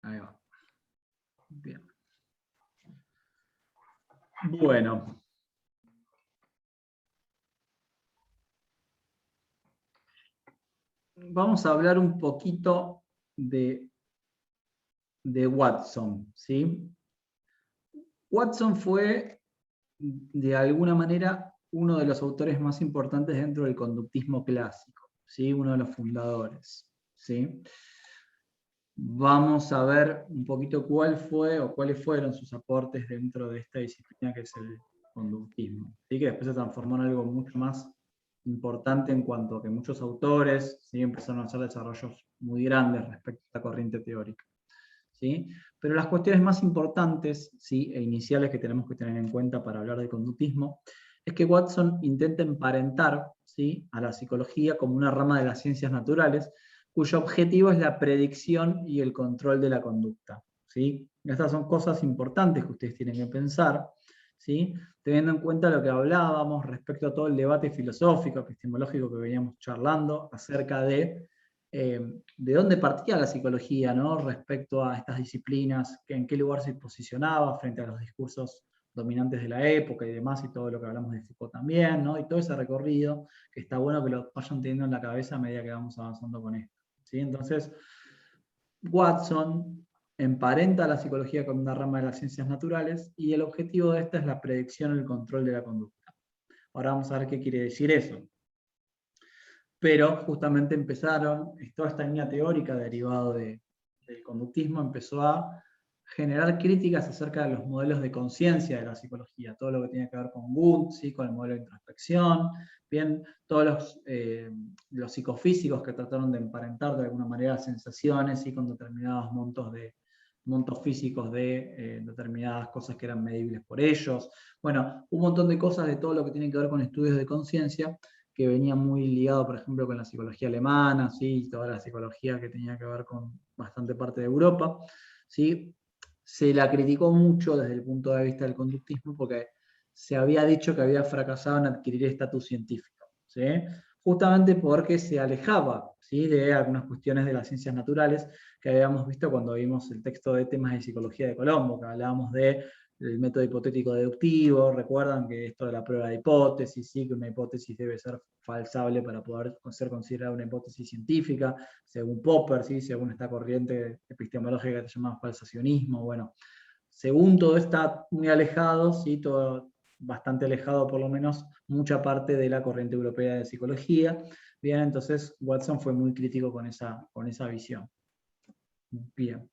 Ahí va. Bien. Bueno. Vamos a hablar un poquito de Watson, ¿sí? Watson fue, de alguna manera, uno de los autores más importantes dentro del conductismo clásico, ¿sí? Uno de los fundadores, ¿sí? Vamos a ver un poquito cuál fue o cuáles fueron sus aportes dentro de esta disciplina que es el conductismo, ¿sí? Que después se transformó en algo mucho más importante en cuanto a que muchos autores, ¿sí? Empezaron a hacer desarrollos muy grandes respecto a esta corriente teórica, ¿sí? Pero las cuestiones más importantes, ¿sí? E iniciales que tenemos que tener en cuenta para hablar de conductismo es que Watson intenta emparentar, ¿sí? A la psicología como una rama de las ciencias naturales cuyo objetivo es la predicción y el control de la conducta, ¿sí? Estas son cosas importantes que ustedes tienen que pensar, ¿sí? Teniendo en cuenta lo que hablábamos respecto a todo el debate filosófico, epistemológico que veníamos charlando acerca de dónde partía la psicología, ¿no? Respecto a estas disciplinas, en qué lugar se posicionaba frente a los discursos dominantes de la época y demás, y todo lo que hablamos de Foucault también, ¿no? Y todo ese recorrido, que está bueno que lo vayan teniendo en la cabeza a medida que vamos avanzando con esto, ¿sí? Entonces, Watson emparenta la psicología con una rama de las ciencias naturales y el objetivo de esta es la predicción y el control de la conducta. Ahora vamos a ver qué quiere decir eso. Pero justamente empezaron, toda esta línea teórica derivada del conductismo empezó a generar críticas acerca de los modelos de conciencia de la psicología, todo lo que tiene que ver con Wundt, ¿sí? Con el modelo de introspección, bien, todos los psicofísicos que trataron de emparentar de alguna manera sensaciones, ¿sí? Con determinados montos físicos de determinadas cosas que eran medibles por ellos. Bueno, un montón de cosas de todo lo que tiene que ver con estudios de conciencia, que venía muy ligado, por ejemplo, con la psicología alemana, ¿sí? Toda la psicología que tenía que ver con bastante parte de Europa, ¿sí? Se la criticó mucho desde el punto de vista del conductismo porque se había dicho que había fracasado en adquirir estatus científico, ¿sí? Justamente porque se alejaba, ¿sí? De algunas cuestiones de las ciencias naturales que habíamos visto cuando vimos el texto de temas de psicología de Colombo, que hablábamos del método hipotético deductivo. Recuerdan que esto de la prueba de hipótesis, sí, que una hipótesis debe ser falsable para poder ser considerada una hipótesis científica, según Popper, ¿sí? Según esta corriente epistemológica que se llama falsacionismo. Bueno, según todo está muy alejado, ¿sí? Todo bastante alejado por lo menos, mucha parte de la corriente europea de psicología. Bien, entonces Watson fue muy crítico con esa visión. Bien.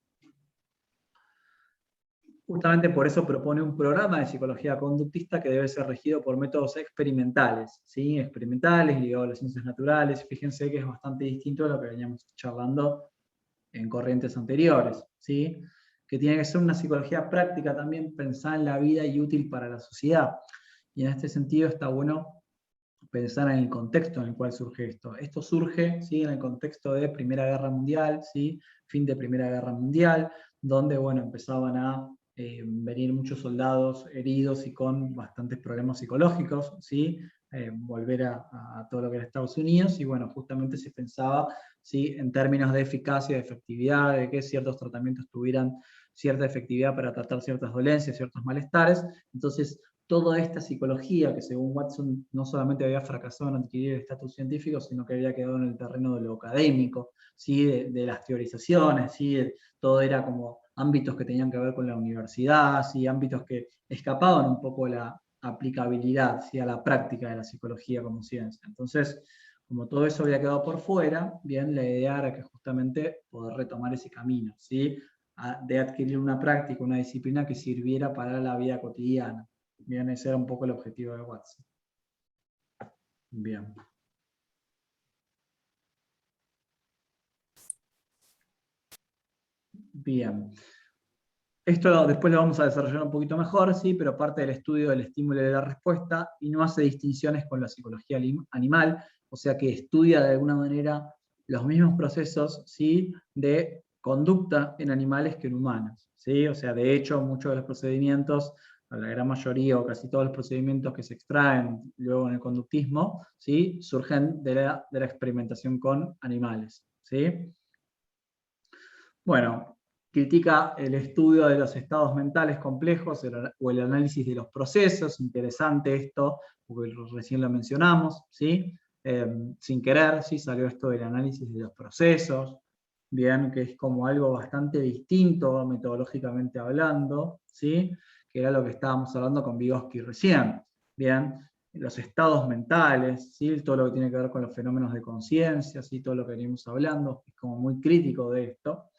Justamente por eso propone un programa de psicología conductista que debe ser regido por métodos experimentales, ¿sí? Experimentales, ligados a las ciencias naturales. Fíjense que es bastante distinto a lo que veníamos charlando en corrientes anteriores, ¿sí? Que tiene que ser una psicología práctica también, pensada en la vida y útil para la sociedad. Y en este sentido está bueno pensar en el contexto en el cual surge esto. Esto surge, ¿sí? En el contexto de Primera Guerra Mundial, ¿sí? Fin de Primera Guerra Mundial, donde bueno, empezaban a venir muchos soldados heridos y con bastantes problemas psicológicos, ¿sí? Volver a todo lo que era Estados Unidos, y bueno, justamente se pensaba, ¿sí? En términos de eficacia, de efectividad, de que ciertos tratamientos tuvieran cierta efectividad para tratar ciertas dolencias, ciertos malestares. Entonces, toda esta psicología que según Watson no solamente había fracasado en adquirir el estatus científico, sino que había quedado en el terreno de lo académico, ¿sí? de las teorizaciones, ¿sí? Todo era como ámbitos que tenían que ver con la universidad, ¿sí? Ámbitos que escapaban un poco a la aplicabilidad, ¿sí? A la práctica de la psicología como ciencia. Entonces, como todo eso había quedado por fuera, bien, la idea era que justamente poder retomar ese camino, ¿sí? De adquirir una práctica, una disciplina que sirviera para la vida cotidiana. Bien, ese era un poco el objetivo de Watson. Bien. Bien. Esto después lo vamos a desarrollar un poquito mejor, ¿sí? Pero parte del estudio del estímulo y de la respuesta, y no hace distinciones con la psicología animal, o sea que estudia de alguna manera los mismos procesos, ¿sí? De conducta en animales que en humanos, ¿sí? O sea, de hecho, muchos de los procedimientos, la gran mayoría o casi todos los procedimientos que se extraen luego en el conductismo, ¿sí? Surgen de la experimentación con animales, ¿sí? Bueno, critica el estudio de los estados mentales complejos o el análisis de los procesos. Interesante esto, porque recién lo mencionamos, ¿sí? Sin querer, ¿sí? Salió esto del análisis de los procesos, bien, que es como algo bastante distinto metodológicamente hablando, ¿sí? Que era lo que estábamos hablando con Vygotsky recién, bien, los estados mentales, ¿sí? Todo lo que tiene que ver con los fenómenos de conciencia, ¿sí? Todo lo que venimos hablando, es como muy crítico de esto.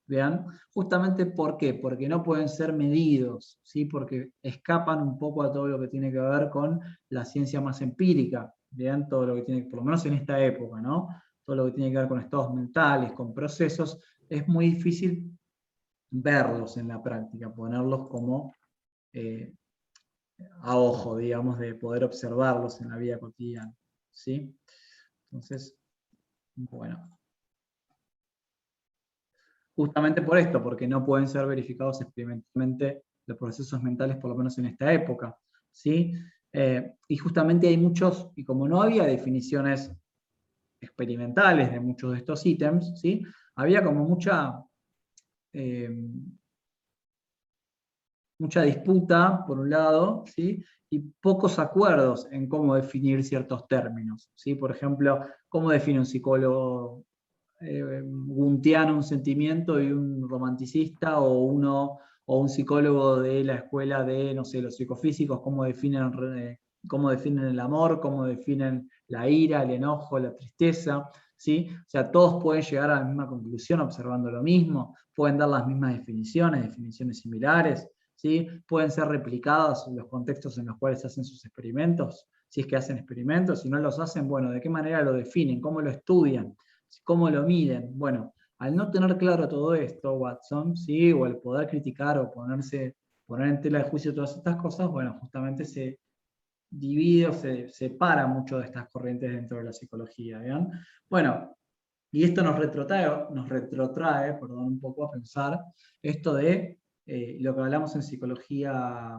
Vean, justamente ¿por qué? Porque no pueden ser medidos, ¿sí? Porque escapan un poco a todo lo que tiene que ver con la ciencia más empírica, ¿bien? Todo lo que tiene, por lo menos en esta época, ¿no? Todo lo que tiene que ver con estados mentales, con procesos, es muy difícil verlos en la práctica, ponerlos como a ojo, digamos, de poder observarlos en la vida cotidiana, ¿sí? Entonces, bueno. Justamente por esto, porque no pueden ser verificados experimentalmente los procesos mentales, por lo menos en esta época, ¿sí? Y justamente hay muchos, y como no había definiciones experimentales de muchos de estos ítems, ¿sí? Había como eh, mucha disputa, por un lado, ¿sí? Y pocos acuerdos en cómo definir ciertos términos, ¿sí? Por ejemplo, cómo define un psicólogo guntiano un sentimiento y un romanticista, o un psicólogo de la escuela de, no sé, los psicofísicos, cómo definen el amor, cómo definen la ira, el enojo, la tristeza, ¿sí? O sea, todos pueden llegar a la misma conclusión observando lo mismo, pueden dar las mismas definiciones similares, ¿sí? Pueden ser replicadas en los contextos en los cuales hacen sus experimentos, si es que hacen experimentos, si no los hacen, bueno, ¿de qué manera lo definen? ¿Cómo lo estudian? ¿Cómo lo miden? Bueno, al no tener claro todo esto, Watson, ¿sí? O al poder criticar o poner en tela de juicio todas estas cosas, bueno, justamente se divide o se separa mucho de estas corrientes dentro de la psicología, ¿bien? Bueno, y esto nos retrotrae, perdón, un poco a pensar esto de lo que hablamos en psicología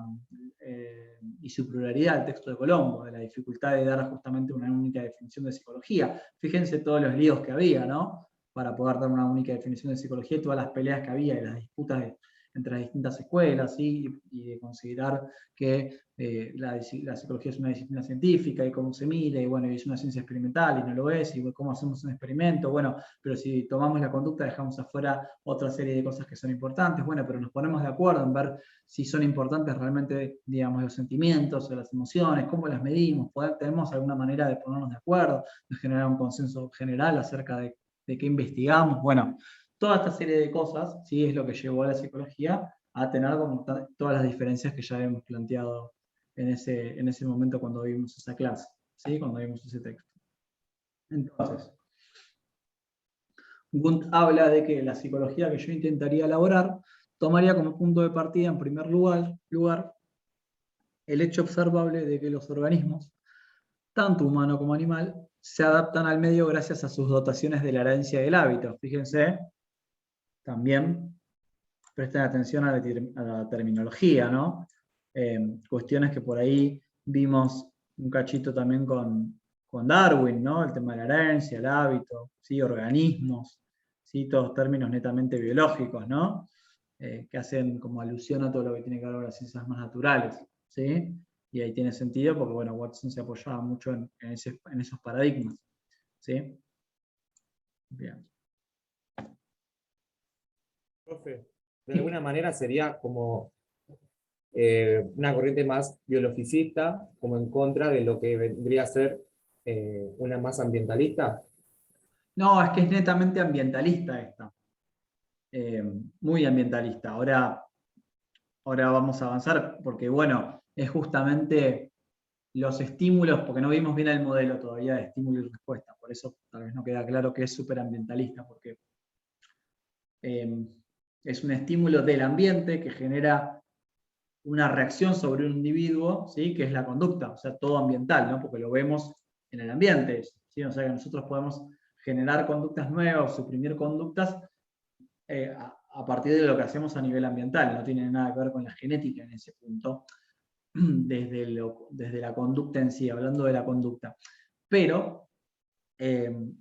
y su pluralidad, el texto de Colombo, de la dificultad de dar justamente una única definición de psicología. Fíjense todos los líos que había, ¿no? Para poder dar una única definición de psicología y todas las peleas que había y las disputas entre las distintas escuelas, ¿sí? Y de considerar que la psicología es una disciplina científica y cómo se mide, y bueno, es una ciencia experimental y no lo es, y cómo hacemos un experimento, bueno, pero si tomamos la conducta dejamos afuera otra serie de cosas que son importantes, bueno, pero nos ponemos de acuerdo en ver si son importantes realmente, digamos, los sentimientos o las emociones, cómo las medimos, tenemos alguna manera de ponernos de acuerdo, de generar un consenso general acerca de qué investigamos, bueno, toda esta serie de cosas, sí, es lo que llevó a la psicología a tener como todas las diferencias que ya habíamos planteado en ese momento cuando vimos esa clase, ¿sí? Cuando vimos ese texto. Entonces, Wundt habla de que la psicología que yo intentaría elaborar tomaría como punto de partida, en primer lugar el hecho observable de que los organismos, tanto humano como animal, se adaptan al medio gracias a sus dotaciones de la herencia del hábito. Fíjense, también presten atención a la terminología, ¿no? Cuestiones que por ahí vimos un cachito también con Darwin, ¿no? El tema de la herencia, el hábito, ¿sí? Organismos, ¿sí? Todos términos netamente biológicos, ¿no? Que hacen como alusión a todo lo que tiene que ver con las ciencias más naturales, ¿sí? Y ahí tiene sentido porque, bueno, Watson se apoyaba mucho en esos paradigmas, ¿sí? Bien. Profe, de alguna manera sería como una corriente más biologicista, como en contra de lo que vendría a ser una más ambientalista. No, es que es netamente ambientalista esta. Muy ambientalista. Ahora vamos a avanzar porque, bueno, es justamente los estímulos, porque no vimos bien el modelo todavía de estímulo y respuesta, por eso tal vez no queda claro que es superambientalista, porque es un estímulo del ambiente que genera una reacción sobre un individuo, ¿sí? Que es la conducta, o sea, todo ambiental, ¿no? Porque lo vemos en el ambiente, ¿sí? O sea, que nosotros podemos generar conductas nuevas, suprimir conductas a partir de lo que hacemos a nivel ambiental, no tiene nada que ver con la genética en ese punto, desde la conducta en sí, hablando de la conducta. Pero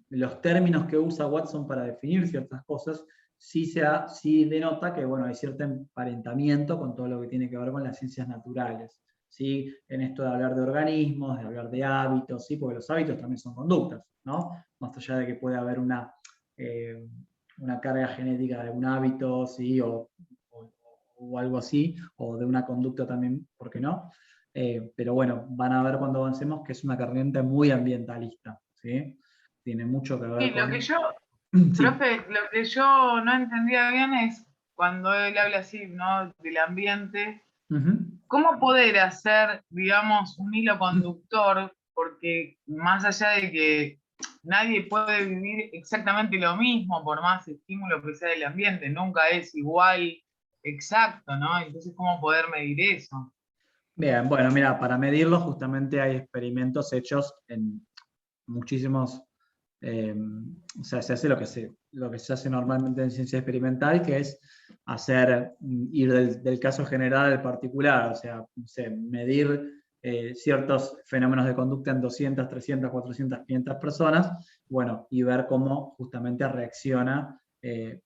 los términos que usa Watson para definir ciertas cosas sí denota que, bueno, hay cierto emparentamiento con todo lo que tiene que ver con las ciencias naturales, ¿sí? En esto de hablar de organismos, de hablar de hábitos, ¿sí? Porque los hábitos también son conductas, ¿no? Más allá de que puede haber una carga genética de un hábito, ¿sí? O algo así, o de una conducta también, ¿por qué no? Pero bueno, van a ver cuando avancemos que es una corriente muy ambientalista, ¿sí? Tiene mucho que ver Y lo con... que yo, Sí. profe, lo que yo no entendía bien es cuando él habla así, ¿no? Del ambiente, Ujú. ¿cómo poder hacer, digamos, un hilo conductor? Porque más allá de que nadie puede vivir exactamente lo mismo por más estímulo que sea del ambiente, nunca es igual exacto, ¿no? Entonces, ¿cómo poder medir eso? Bien, bueno, mira, para medirlo justamente hay experimentos hechos en muchísimos, o sea, se hace lo que se hace normalmente en ciencia experimental, que es ir del caso general al particular, o sea, no sé, medir ciertos fenómenos de conducta en 200, 300, 400, 500 personas, bueno, y ver cómo justamente reacciona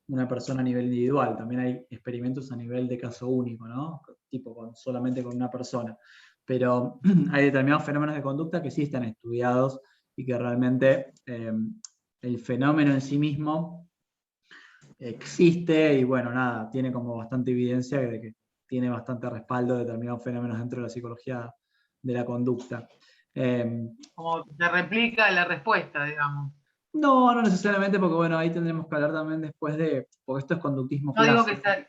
una persona a nivel individual. También hay experimentos a nivel de caso único, ¿no? Tipo solamente con una persona. Pero hay determinados fenómenos de conducta que sí están estudiados y que realmente el fenómeno en sí mismo existe y bueno, nada, tiene como bastante evidencia de que tiene bastante respaldo de determinados fenómenos dentro de la psicología de la conducta. Como se replica la respuesta, digamos. No, no necesariamente, porque bueno, ahí tendremos que hablar también después porque esto es conductismo No digo que clásico. está...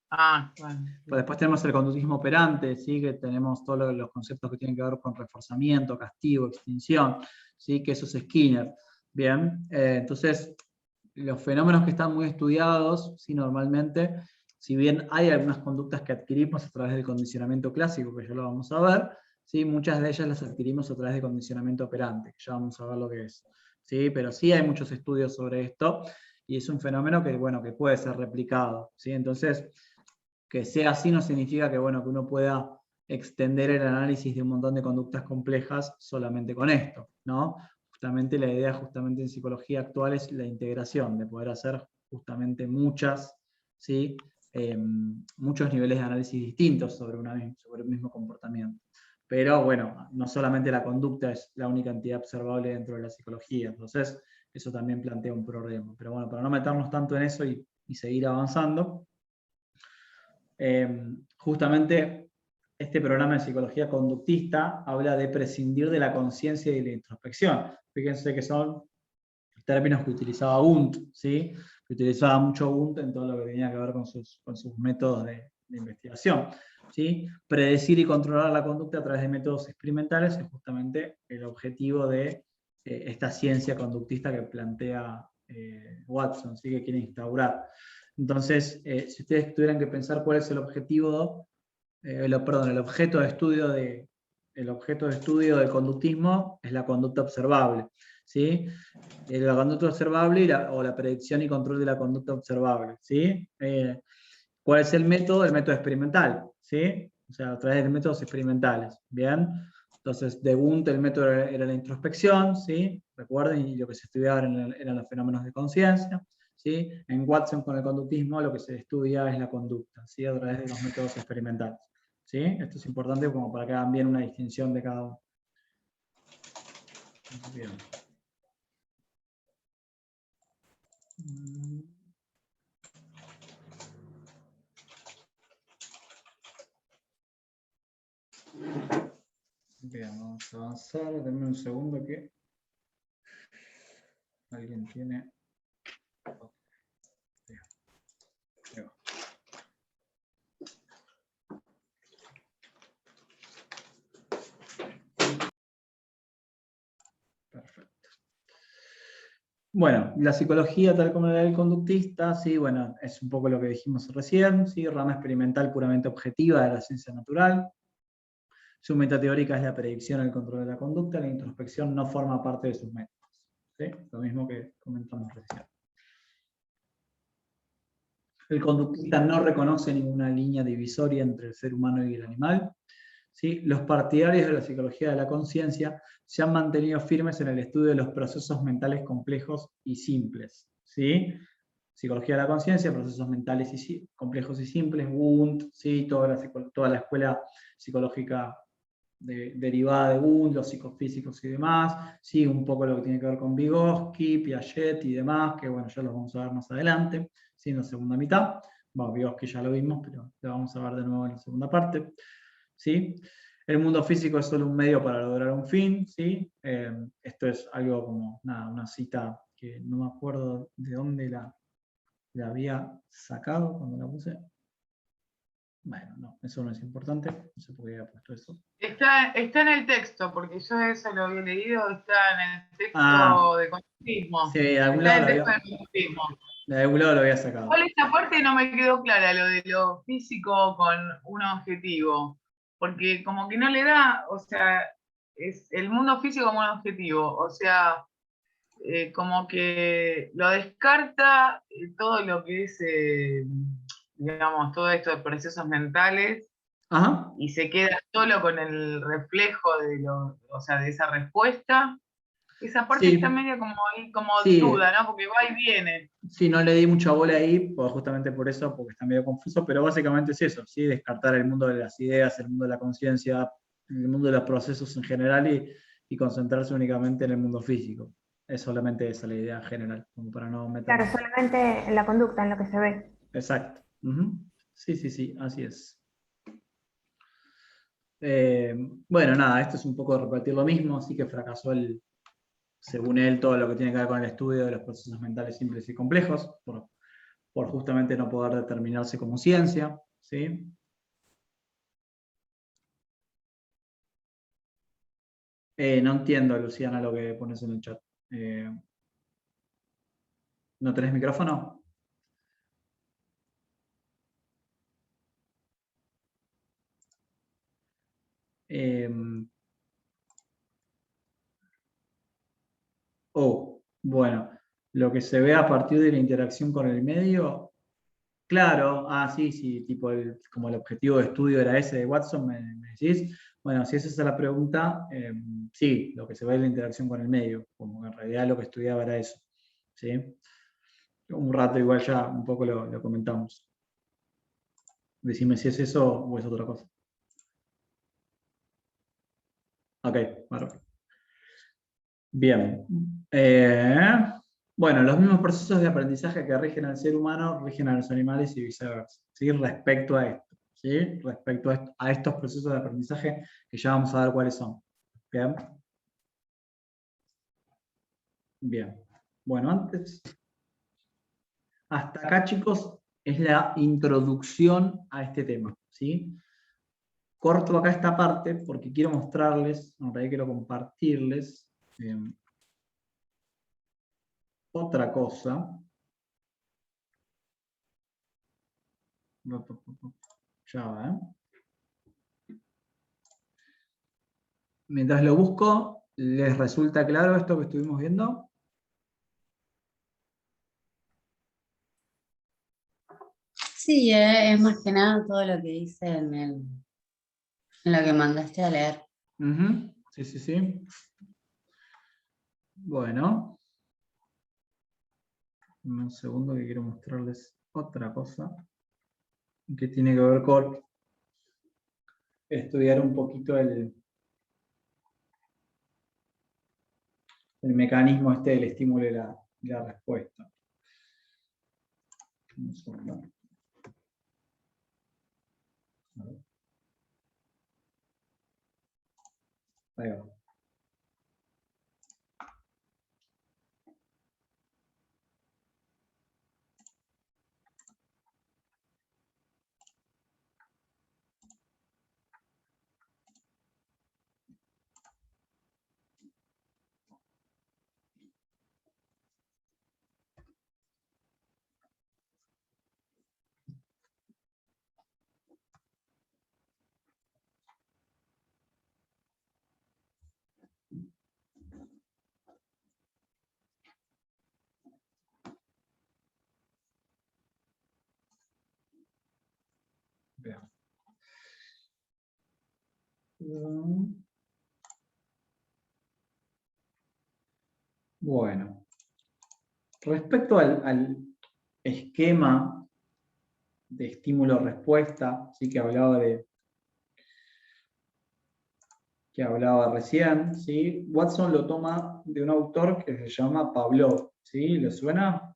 Ah, bueno. Pues después tenemos el conductismo operante, ¿sí? Que tenemos todos los conceptos que tienen que ver con reforzamiento, castigo, extinción, ¿sí? Que eso es Skinner. Bien, entonces los fenómenos que están muy estudiados, ¿sí? Normalmente, si bien hay algunas conductas que adquirimos a través del condicionamiento clásico, que ya lo vamos a ver, ¿sí? Muchas de ellas las adquirimos a través del condicionamiento operante, que ya vamos a ver lo que es. ¿Sí? Pero sí hay muchos estudios sobre esto y es un fenómeno que, bueno, que puede ser replicado. ¿Sí? Entonces, que sea así no significa que, bueno, que uno pueda extender el análisis de un montón de conductas complejas solamente con esto, ¿no? Justamente la idea justamente en psicología actual es la integración, de poder hacer justamente ¿sí? Muchos niveles de análisis distintos sobre un mismo comportamiento. Pero bueno, no solamente la conducta es la única entidad observable dentro de la psicología, entonces eso también plantea un problema. Pero bueno, para no meternos tanto en eso y seguir avanzando, justamente este programa de psicología conductista habla de prescindir de la conciencia y de la introspección. Fíjense que son términos que utilizaba Wundt, ¿sí? Que utilizaba mucho Wundt en todo lo que tenía que ver con sus métodos de investigación. ¿Sí? Predecir y controlar la conducta a través de métodos experimentales es justamente el objetivo de esta ciencia conductista que plantea Watson, ¿sí? Que quiere instaurar. Entonces, si ustedes tuvieran que pensar cuál es el objetivo, el objeto de estudio del conductismo es la conducta observable, ¿sí? La conducta observable o la predicción y control de la conducta observable, ¿sí? ¿Cuál es el método? El método experimental, ¿sí? O sea, a través de métodos experimentales, ¿bien? Entonces, de Wundt el método era la introspección, ¿sí? Recuerden, y lo que se estudiaba eran los fenómenos de conciencia, ¿sí? En Watson con el conductismo lo que se estudia es la conducta, ¿sí? A través de los métodos experimentales, ¿sí? Esto es importante como para que hagan bien una distinción de cada uno. Bien. Bien, vamos a avanzar. Denme un segundo que alguien tiene... Bien. Perfecto. Bueno, la psicología tal como la del conductista, sí, bueno, es un poco lo que dijimos recién, sí, rama experimental puramente objetiva de la ciencia natural. Su meta teórica es la predicción y el control de la conducta, la introspección no forma parte de sus métodos. ¿Sí? Lo mismo que comentamos recién. El conductista no reconoce ninguna línea divisoria entre el ser humano y el animal. ¿Sí? Los partidarios de la psicología de la conciencia se han mantenido firmes en el estudio de los procesos mentales complejos y simples. ¿Sí? psicología de la conciencia, procesos mentales complejos y simples, Wundt, ¿sí? Toda la escuela psicológica derivada de Wundt, los psicofísicos y demás, ¿sí? Un poco lo que tiene que ver con Vygotsky, Piaget y demás, que bueno, ya los vamos a ver más adelante, ¿sí? En la segunda mitad. Bueno, Vygotsky ya lo vimos, pero lo vamos a ver de nuevo en la segunda parte, ¿sí? El mundo físico es solo un medio para lograr un fin, ¿sí? Esto es algo como una cita que no me acuerdo de dónde la había sacado cuando la puse. Bueno, no, eso no es importante, no sé por qué había puesto eso. Está en el texto, porque yo eso lo había leído, está en el texto Ah, de conductismo. sí, de algún Está lado en lo el texto había, de conductismo. de algún lado lo había sacado. Igual esta parte no me quedó clara, lo de lo físico con un objetivo, porque como que no le da, o sea, es el mundo físico como un objetivo, o sea, como que lo descarta todo lo que es, digamos, todo esto de procesos mentales Ajá. y se queda solo con el reflejo de o sea, de esa respuesta. Esa parte está Sí, medio como ahí, como sí, duda, ¿no? Porque va y viene. sí, no le di mucha bola ahí, justamente por eso, porque está medio confuso, pero básicamente es eso, ¿sí? Descartar el mundo de las ideas, el mundo de la conciencia, el mundo de los procesos en general y concentrarse únicamente en el mundo físico. Es solamente esa la idea general, como para no Claro, meternos. solamente en la conducta, en lo que se ve. Exacto. Ujú. Sí, sí, sí, así es. Bueno, nada, esto es un poco de repetir lo mismo, así que fracasó según él, todo lo que tiene que ver con el estudio de los procesos mentales simples y complejos, por justamente no poder determinarse como ciencia, ¿sí? No entiendo, Luciana, lo que pones en el chat. ¿No tenés micrófono? Eh, bueno, lo que se ve a partir de la interacción con el medio, claro, sí, sí, tipo como el objetivo de estudio era ese de Watson, me decís. Bueno, si esa es la pregunta, sí, lo que se ve es la interacción con el medio, como que en realidad lo que estudiaba era eso, ¿sí? Un rato igual ya un poco lo comentamos. Decime si es eso o es otra cosa. Ok, bueno. Bien. Bueno, los mismos procesos de aprendizaje que rigen al ser humano rigen a los animales y viceversa, ¿sí? Respecto a esto, ¿sí? Respecto a estos procesos de aprendizaje que ya vamos a ver cuáles son. Bien. Bien. Bueno, hasta acá, chicos, es la introducción a este tema, ¿sí? Corto acá esta parte porque quiero mostrarles, en realidad quiero compartirles otra cosa. Ya va, Mientras lo busco, ¿les resulta claro esto que estuvimos viendo? Sí, es más que nada todo lo que dice en lo que mandaste a leer. Ujú. Sí, sí, sí. Bueno, un segundo que quiero mostrarles otra cosa que tiene que ver con estudiar un poquito el mecanismo este del estímulo y la respuesta. Un segundo. A ver. Ahí va. Veamos. Bueno, respecto esquema de estímulo-respuesta, ¿sí? que hablaba recién, ¿sí? Watson lo toma de un autor que se llama Pavlov, ¿sí? ¿Le suena?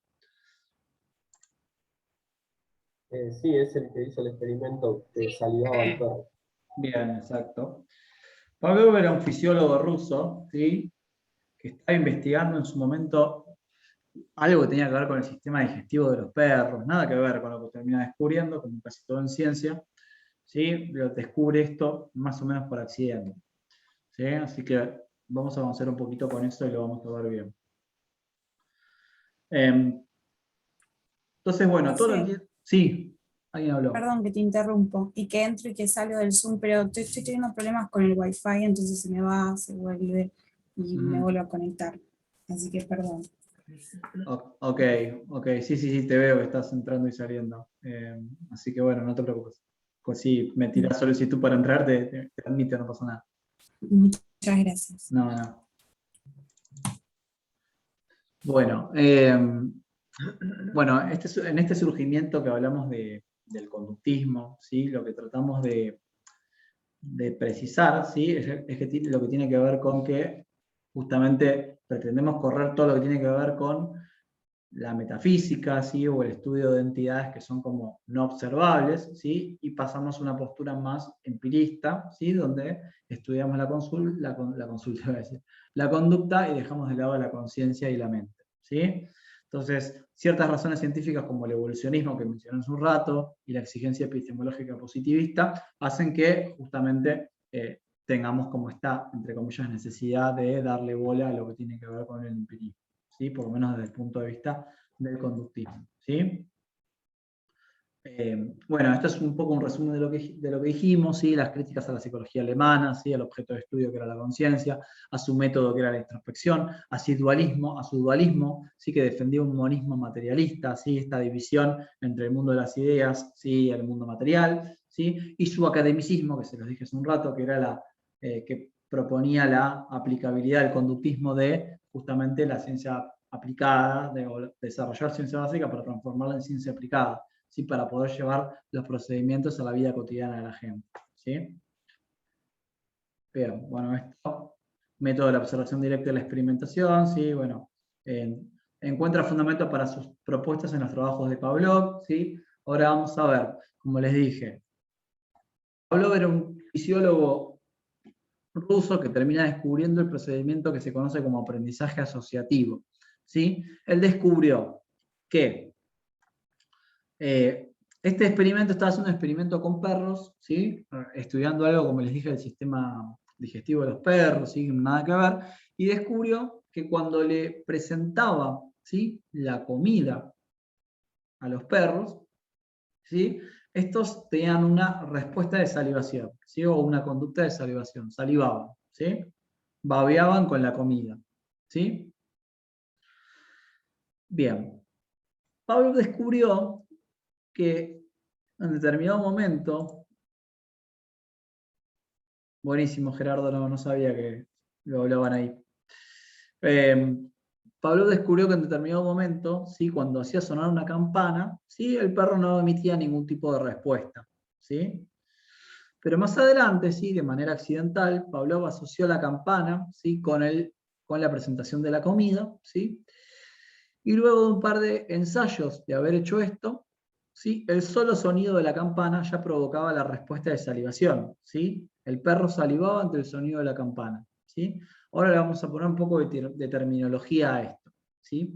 Sí, es el que hizo el experimento que salivaba al perro. Bien, exacto. Pavlov era un fisiólogo ruso, ¿sí? que estaba investigando en su momento algo que tenía que ver con el sistema digestivo de los perros, nada que ver con lo que termina descubriendo, como casi todo en ciencia, ¿sí? Pero descubre esto más o menos por accidente. ¿Sí? Así que vamos a avanzar un poquito con eso y lo vamos a ver bien. Entonces, bueno, todo lo que... Sí, alguien habló. Perdón que te interrumpo y que entro y que salgo del Zoom, pero estoy teniendo problemas con el Wi-Fi, entonces se me va, se vuelve y me vuelvo a conectar. Así que perdón. Ok, sí, te veo que estás entrando y saliendo. Así que bueno, no te preocupes. Pues si me tiras solicitud para entrar, te admito, no pasa nada. Muchas gracias. No. Bueno, en este surgimiento que hablamos del conductismo, ¿sí? Lo que tratamos de precisar, ¿sí? es que lo que tiene que ver con que justamente pretendemos correr todo lo que tiene que ver con la metafísica, ¿sí? o el estudio de entidades que son como no observables, ¿sí? y pasamos a una postura más empirista, ¿sí? donde estudiamos la conducta y dejamos de lado la conciencia y la mente. ¿Sí? Entonces, ciertas razones científicas como el evolucionismo que mencioné hace un rato y la exigencia epistemológica positivista hacen que justamente tengamos como esta, entre comillas, necesidad de darle bola a lo que tiene que ver con el empirismo. ¿Sí? Por lo menos desde el punto de vista del conductismo. ¿Sí? Bueno, esto es un poco un resumen de lo que dijimos, ¿sí? Las críticas a la psicología alemana, ¿sí? Al objeto de estudio que era la conciencia, a su método que era la introspección, a su dualismo, ¿sí? Que defendía un monismo materialista, ¿sí? Esta división entre el mundo de las ideas, ¿sí? y el mundo material, ¿sí? Y su academicismo, que se los dije hace un rato, que era que proponía la aplicabilidad del conductismo de justamente la ciencia aplicada, de desarrollar ciencia básica para transformarla en ciencia aplicada. ¿Sí? Para poder llevar los procedimientos a la vida cotidiana de la gente. ¿Sí? Bien, bueno, esto, método de la observación directa de la experimentación, ¿sí? Bueno, encuentra fundamento para sus propuestas en los trabajos de Pavlov, ¿sí? Ahora vamos a ver, como les dije, Pavlov era un fisiólogo ruso que termina descubriendo el procedimiento que se conoce como aprendizaje asociativo, ¿sí? Él descubrió que este experimento estaba haciendo un experimento con perros, ¿sí? Estudiando algo, como les dije, del sistema digestivo de los perros, ¿sí? Nada que ver, y descubrió que cuando le presentaba, ¿sí? la comida a los perros, ¿sí? Estos tenían una respuesta de salivación, ¿sí? o una conducta de salivación, salivaban, ¿sí? babeaban con la comida. ¿Sí? Bien, Pablo descubrió que en determinado momento, buenísimo Gerardo, no sabía que lo hablaban ahí. Pablo descubrió que en determinado momento, ¿sí? cuando hacía sonar una campana, ¿sí? el perro no emitía ningún tipo de respuesta. ¿Sí? Pero más adelante, ¿sí? de manera accidental, Pablo asoció la campana, ¿sí? con la presentación de la comida, ¿sí? y luego de un par de ensayos de haber hecho esto, ¿sí? el solo sonido de la campana ya provocaba la respuesta de salivación. ¿Sí? El perro salivaba ante el sonido de la campana. ¿Sí? Ahora le vamos a poner un poco de terminología a esto. ¿Sí?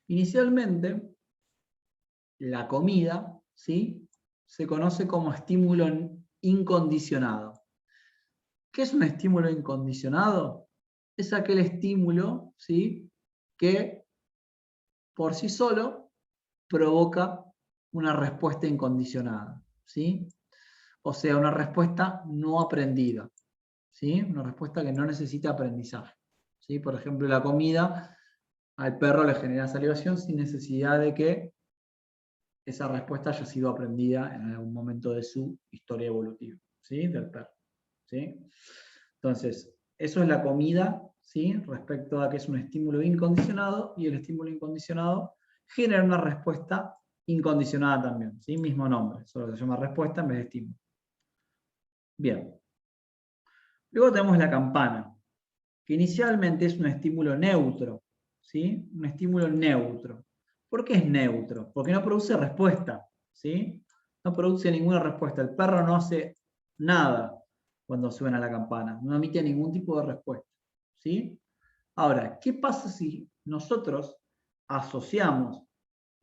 Inicialmente, la comida, ¿sí? se conoce como estímulo incondicionado. ¿Qué es un estímulo incondicionado? Es aquel estímulo, ¿sí? que por sí solo provoca una respuesta incondicionada. ¿Sí? O sea, una respuesta no aprendida. ¿Sí? Una respuesta que no necesita aprendizaje. ¿Sí? Por ejemplo, la comida al perro le genera salivación sin necesidad de que esa respuesta haya sido aprendida en algún momento de su historia evolutiva, ¿sí? del perro. ¿Sí? Entonces, eso es la comida, ¿sí? respecto a que es un estímulo incondicionado, y el estímulo incondicionado genera una respuesta incondicionada también, ¿sí? Mismo nombre, solo se llama respuesta en vez de estímulo. Bien. Luego tenemos la campana, que inicialmente es un estímulo neutro, ¿sí? Un estímulo neutro. ¿Por qué es neutro? Porque no produce respuesta, ¿sí? No produce ninguna respuesta. El perro no hace nada cuando suena la campana, no emite ningún tipo de respuesta, ¿sí? Ahora, ¿qué pasa si nosotros asociamos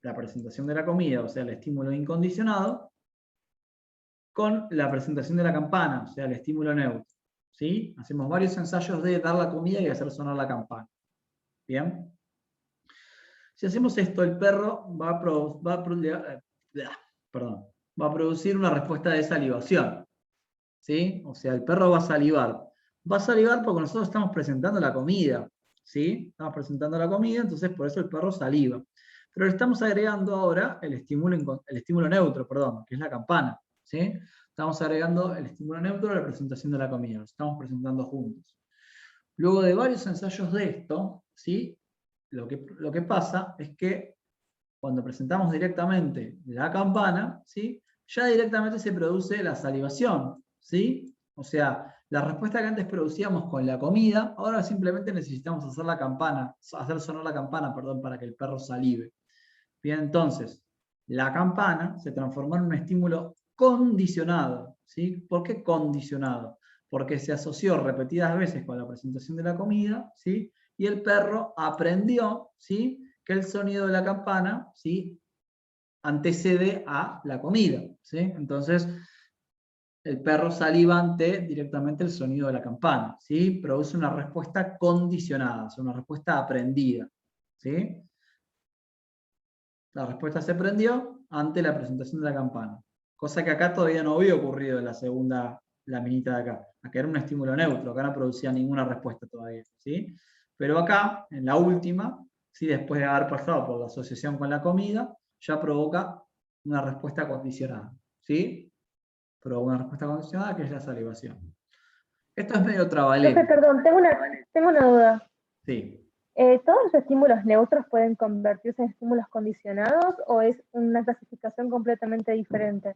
la presentación de la comida, o sea, el estímulo incondicionado, con la presentación de la campana, o sea, el estímulo neutro? ¿Sí? Hacemos varios ensayos de dar la comida y hacer sonar la campana. ¿Bien? Si hacemos esto, el perro va a producir una respuesta de salivación. ¿Sí? O sea, el perro va a salivar. Va a salivar porque nosotros estamos presentando la comida. ¿Sí? Estamos presentando la comida, entonces por eso el perro saliva. Pero le estamos agregando ahora el estímulo neutro, perdón, que es la campana. ¿Sí? Estamos agregando el estímulo neutro a la presentación de la comida. Lo estamos presentando juntos. Luego de varios ensayos de esto, ¿sí? Lo que pasa es que cuando presentamos directamente la campana, ¿sí? Ya directamente se produce la salivación, ¿sí? O sea, la respuesta que antes producíamos con la comida, ahora simplemente necesitamos hacer sonar la campana, perdón, para que el perro salive. Bien, entonces, la campana se transformó en un estímulo condicionado, ¿sí? ¿Por qué condicionado? Porque se asoció repetidas veces con la presentación de la comida, ¿sí? Y el perro aprendió, ¿sí? Que el sonido de la campana, ¿sí? Antecede a la comida, ¿sí? Entonces, el perro saliva ante directamente el sonido de la campana, ¿sí? Produce una respuesta condicionada, o sea, una respuesta aprendida, ¿sí? La respuesta se prendió ante la presentación de la campana, cosa que acá todavía no había ocurrido en la segunda laminita de acá. Acá era un estímulo neutro, acá no producía ninguna respuesta todavía, ¿sí? Pero acá, en la última, ¿sí? Después de haber pasado por la asociación con la comida, ya provoca una respuesta condicionada, ¿sí? Provoca una respuesta condicionada que es la salivación. Esto es medio trabalengua. Profe, perdón, tengo una duda. Sí. ¿Todos los estímulos neutros pueden convertirse en estímulos condicionados o es una clasificación completamente diferente?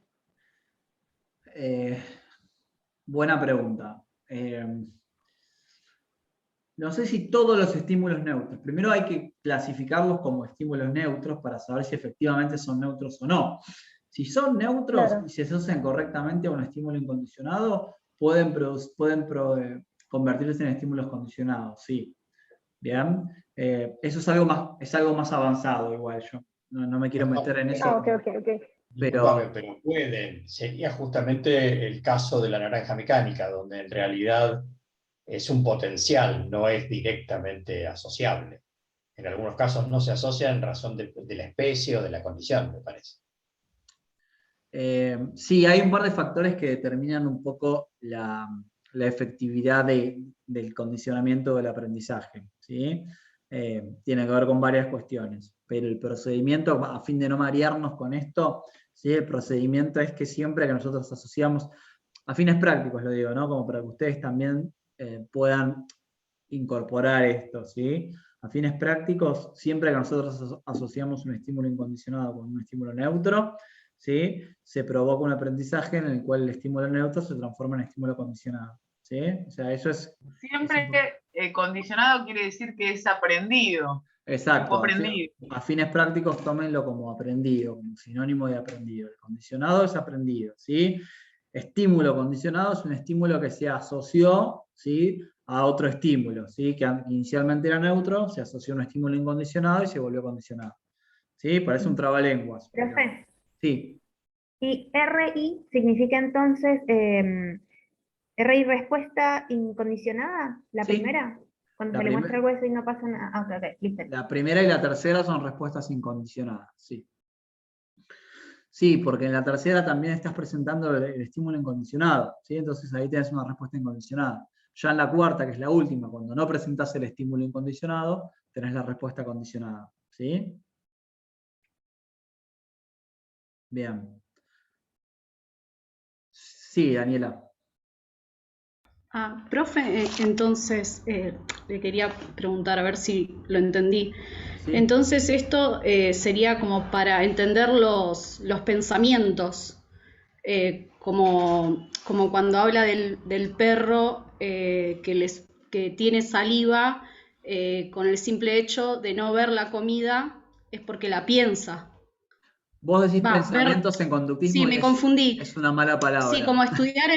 Buena pregunta. No sé si todos los estímulos neutros. Primero hay que clasificarlos como estímulos neutros para saber si efectivamente son neutros o no. Si son neutros Claro. y se asocian correctamente a un estímulo incondicionado, pueden convertirse en estímulos condicionados, sí. Bien. Eso es algo más avanzado igual yo. No me quiero meter en eso. Ok. Disculpame, pero pueden. Sería justamente el caso de la naranja mecánica, donde en realidad es un potencial, no es directamente asociable. En algunos casos no se asocia en razón de la especie o de la condición, me parece. Sí, hay un par de factores que determinan un poco la efectividad del condicionamiento del aprendizaje, ¿sí? Tiene que ver con varias cuestiones, pero el procedimiento, a fin de no marearnos con esto, ¿sí? El procedimiento es que siempre que nosotros asociamos, a fines prácticos lo digo, ¿no? Como para que ustedes también puedan incorporar esto, ¿sí? A fines prácticos, siempre que nosotros asociamos un estímulo incondicionado con un estímulo neutro, ¿sí? Se provoca un aprendizaje en el cual el estímulo neutro se transforma en estímulo condicionado, ¿sí? O sea, eso es... Siempre condicionado quiere decir que es aprendido. Exacto. Fue aprendido. A fines prácticos tómenlo como aprendido, como sinónimo de aprendido. El condicionado es aprendido, ¿sí? Estímulo condicionado es un estímulo que se asoció, ¿sí? A otro estímulo, ¿sí? Que inicialmente era neutro, se asoció a un estímulo incondicionado y se volvió condicionado. ¿Sí? Parece un trabalenguas. Profe, Sí. ¿y RI significa entonces RI respuesta incondicionada? ¿La Sí. primera? Cuando La se le muestra primer- algo eso y no pasa nada. Ah, ok, listo. La primera y la tercera son respuestas incondicionadas, sí. Sí, porque en la tercera también estás presentando el estímulo incondicionado, ¿sí? Entonces ahí tienes una respuesta incondicionada. Ya en la cuarta, que es la última, cuando no presentas el estímulo incondicionado, tenés la respuesta condicionada, ¿sí? Bien. Sí, Daniela. Profe, entonces le quería preguntar a ver si lo entendí. ¿Sí? Entonces esto sería como para entender los pensamientos, como cuando habla del perro que tiene saliva, con el simple hecho de no ver la comida es porque la piensa. Vos decís Ver, pensamientos en conductismo sí, me y confundí. es una mala Sí, palabra. como estudiar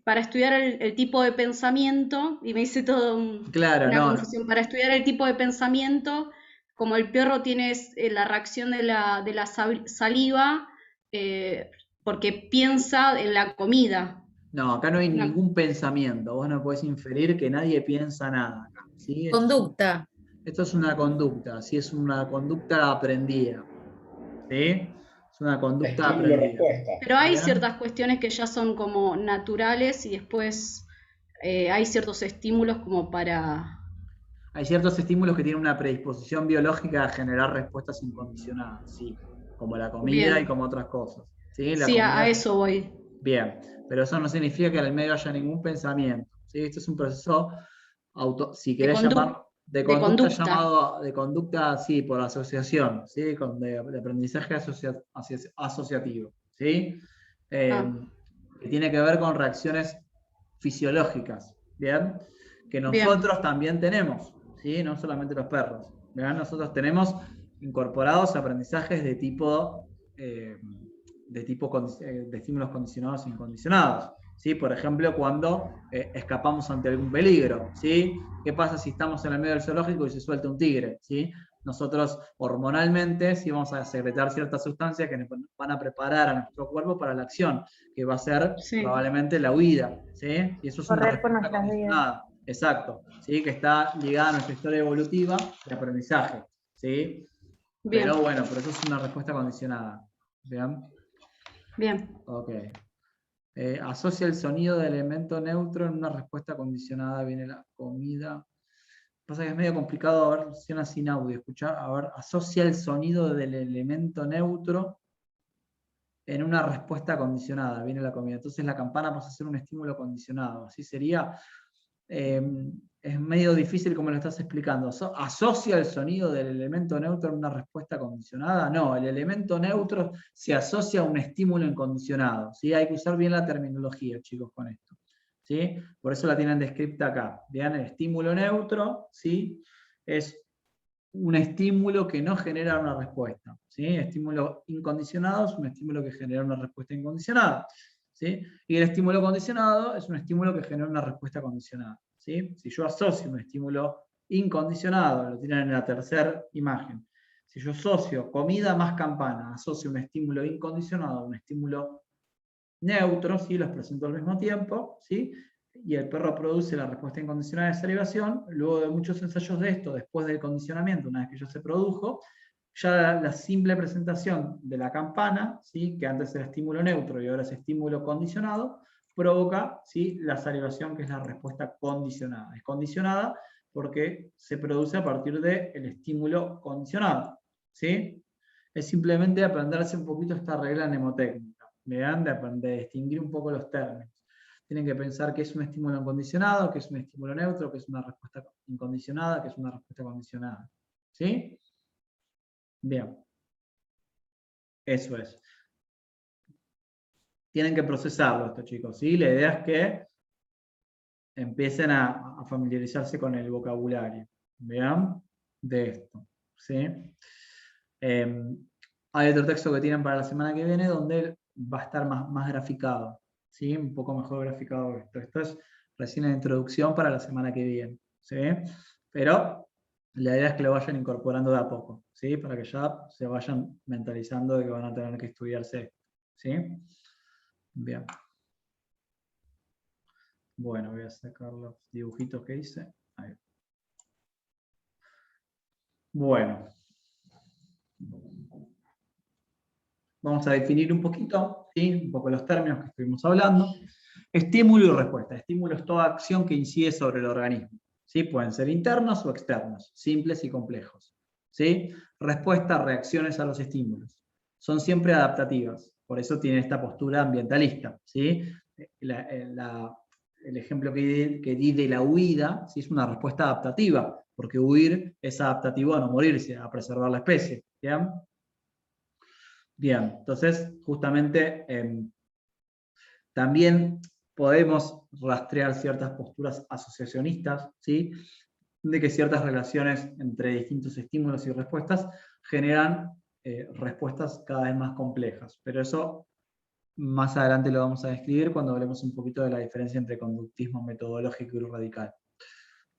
para estudiar el tipo de pensamiento, y me hice todo Claro, una no. confusión, para estudiar el tipo de pensamiento, como el perro tiene la reacción de la saliva, porque piensa en la comida. No, acá no hay Una- ningún pensamiento. Vos no podés inferir que nadie piensa nada acá, ¿sí? Conducta. Esto es una conducta, ¿sí? Es una conducta aprendida, ¿sí? Es una conducta aprendida. Estímulo-respuesta. Pero hay ¿Bien? ciertas cuestiones que ya son como naturales y después hay ciertos estímulos como para... Hay ciertos estímulos que tienen una predisposición biológica a generar respuestas incondicionadas, sí, como la comida y Bien, como otras cosas. ¿Sí? La sí, comida a eso voy. Bien, pero eso no significa que en el medio haya ningún pensamiento, ¿sí? Esto es un proceso, si De, querés llamar, de de conducta conducta. llamado, de conducta, sí, por asociación, ¿sí? De aprendizaje asociativo, ¿sí? Ah, Que tiene que ver con reacciones fisiológicas, ¿bien? Que bien, nosotros también tenemos, ¿sí? No solamente los perros, ¿bien? Nosotros tenemos incorporados aprendizajes de tipo de estímulos condicionados e incondicionados. ¿Sí? Por ejemplo, cuando escapamos ante algún peligro. ¿Sí? ¿Qué pasa si estamos en el medio del zoológico y se suelta un tigre? ¿Sí? Nosotros hormonalmente sí vamos a secretar ciertas sustancias que nos van a preparar a nuestro cuerpo para la acción, que va a ser sí, probablemente la huida. ¿Sí? Y eso es una Correr por respuesta nuestras vidas. condicionada. Exacto. ¿Sí? Que está ligada a nuestra historia evolutiva de aprendizaje. ¿Sí? bien, Pero bueno, pero eso es una respuesta condicionada. ¿Bien? bien. Ok. Asocia el sonido del elemento neutro en una respuesta condicionada. Viene la comida. Pasa que es medio complicado, a ver, funciona sin audio. Escuchar, a ver, asocia el sonido del elemento neutro en una respuesta condicionada. Viene la comida. Entonces la campana pasa a ser un estímulo condicionado. Así sería. Es medio difícil como lo estás explicando. ¿Asocia el sonido del elemento neutro en una respuesta condicionada? No, el elemento neutro se asocia a un estímulo incondicionado. ¿Sí? Hay que usar bien la terminología, chicos, con esto. ¿Sí? Por eso la tienen descrita acá. Vean, el estímulo neutro, ¿sí? Es un estímulo que no genera una respuesta. ¿Sí? Estímulo incondicionado es un estímulo que genera una respuesta incondicionada. ¿Sí? Y el estímulo condicionado es un estímulo que genera una respuesta condicionada. ¿Sí? Si yo asocio un estímulo incondicionado, lo tienen en la tercera imagen, si yo asocio comida más campana, asocio un estímulo incondicionado a un estímulo neutro, ¿sí? Los presento al mismo tiempo, ¿sí? Y el perro produce la respuesta incondicionada de salivación. Luego de muchos ensayos de esto, después del condicionamiento, una vez que ya se produjo, ya la simple presentación de la campana, ¿sí? Que antes era estímulo neutro y ahora es estímulo condicionado, provoca, ¿sí? La salivación, que es la respuesta condicionada. Es condicionada porque se produce a partir del estímulo condicionado. ¿Sí? Es simplemente aprenderse un poquito esta regla mnemotécnica. Vean, de distinguir un poco los términos. Tienen que pensar qué es un estímulo incondicionado, qué es un estímulo neutro, qué es una respuesta incondicionada, qué es una respuesta condicionada. ¿Sí? Bien. Eso es. Tienen que procesarlo esto, chicos. ¿Sí? La idea es que empiecen a familiarizarse con el vocabulario. ¿Vean? De esto. ¿Sí? Hay otro texto que tienen para la semana que viene donde va a estar más graficado. ¿Sí? Un poco mejor graficado esto. Esto es recién la introducción para la semana que viene. ¿Sí? Pero la idea es que lo vayan incorporando de a poco, ¿sí? Para que ya se vayan mentalizando de que van a tener que estudiarse esto. ¿Sí? Bien. Bueno, voy a sacar los dibujitos que hice. Ahí. Bueno. Vamos a definir un poquito, ¿sí? Un poco los términos que estuvimos hablando. Estímulo y respuesta. Estímulo es toda acción que incide sobre el organismo. ¿Sí? Pueden ser internos o externos, simples y complejos. ¿Sí? Respuesta, reacciones a los estímulos. Son siempre adaptativas, por eso tiene esta postura ambientalista. ¿Sí? el ejemplo que di de la huida, ¿sí? Es una respuesta adaptativa, porque huir es adaptativo a no morirse, a preservar la especie. ¿Bien? Bien, entonces justamente también podemos rastrear ciertas posturas asociacionistas, ¿sí? De que ciertas relaciones entre distintos estímulos y respuestas generan respuestas cada vez más complejas. Pero eso más adelante lo vamos a describir cuando hablemos un poquito de la diferencia entre conductismo metodológico y radical.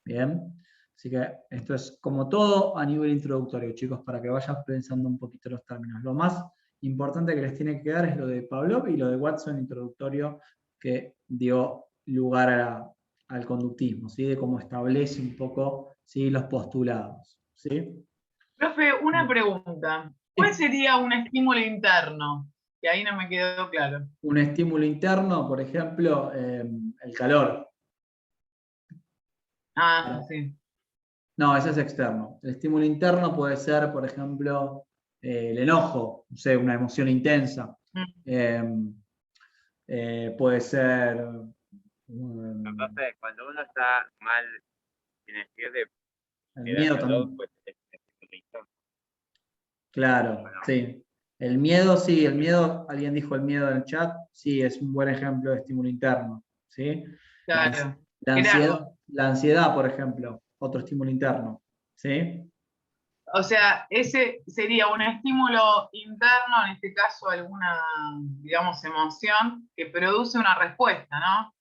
Bien, así que esto es como todo a nivel introductorio, chicos, para que vayan pensando un poquito los términos. Lo más importante que les tiene que quedar es lo de Pavlov y lo de Watson introductorio que dio lugar al conductismo, ¿sí? De cómo establece un poco, ¿sí? Los postulados. ¿Sí? Profe, una pregunta. ¿Cuál sería un estímulo interno? Que ahí no me quedó claro. Un estímulo interno, por ejemplo, el calor. Ah, sí. No, ese es externo. El estímulo interno puede ser, por ejemplo, el enojo, no sé, una emoción intensa. Puede ser... Entonces, cuando uno está mal, tiene que de el miedo también. pues, claro, bueno. Sí. El miedo, sí, el miedo, alguien dijo el miedo en el chat, sí, es un buen ejemplo de estímulo interno. ¿Sí? Claro. La ansiedad, por ejemplo, otro estímulo interno. ¿Sí? O sea, ese sería un estímulo interno, en este caso alguna, digamos, emoción, que produce una respuesta, ¿no?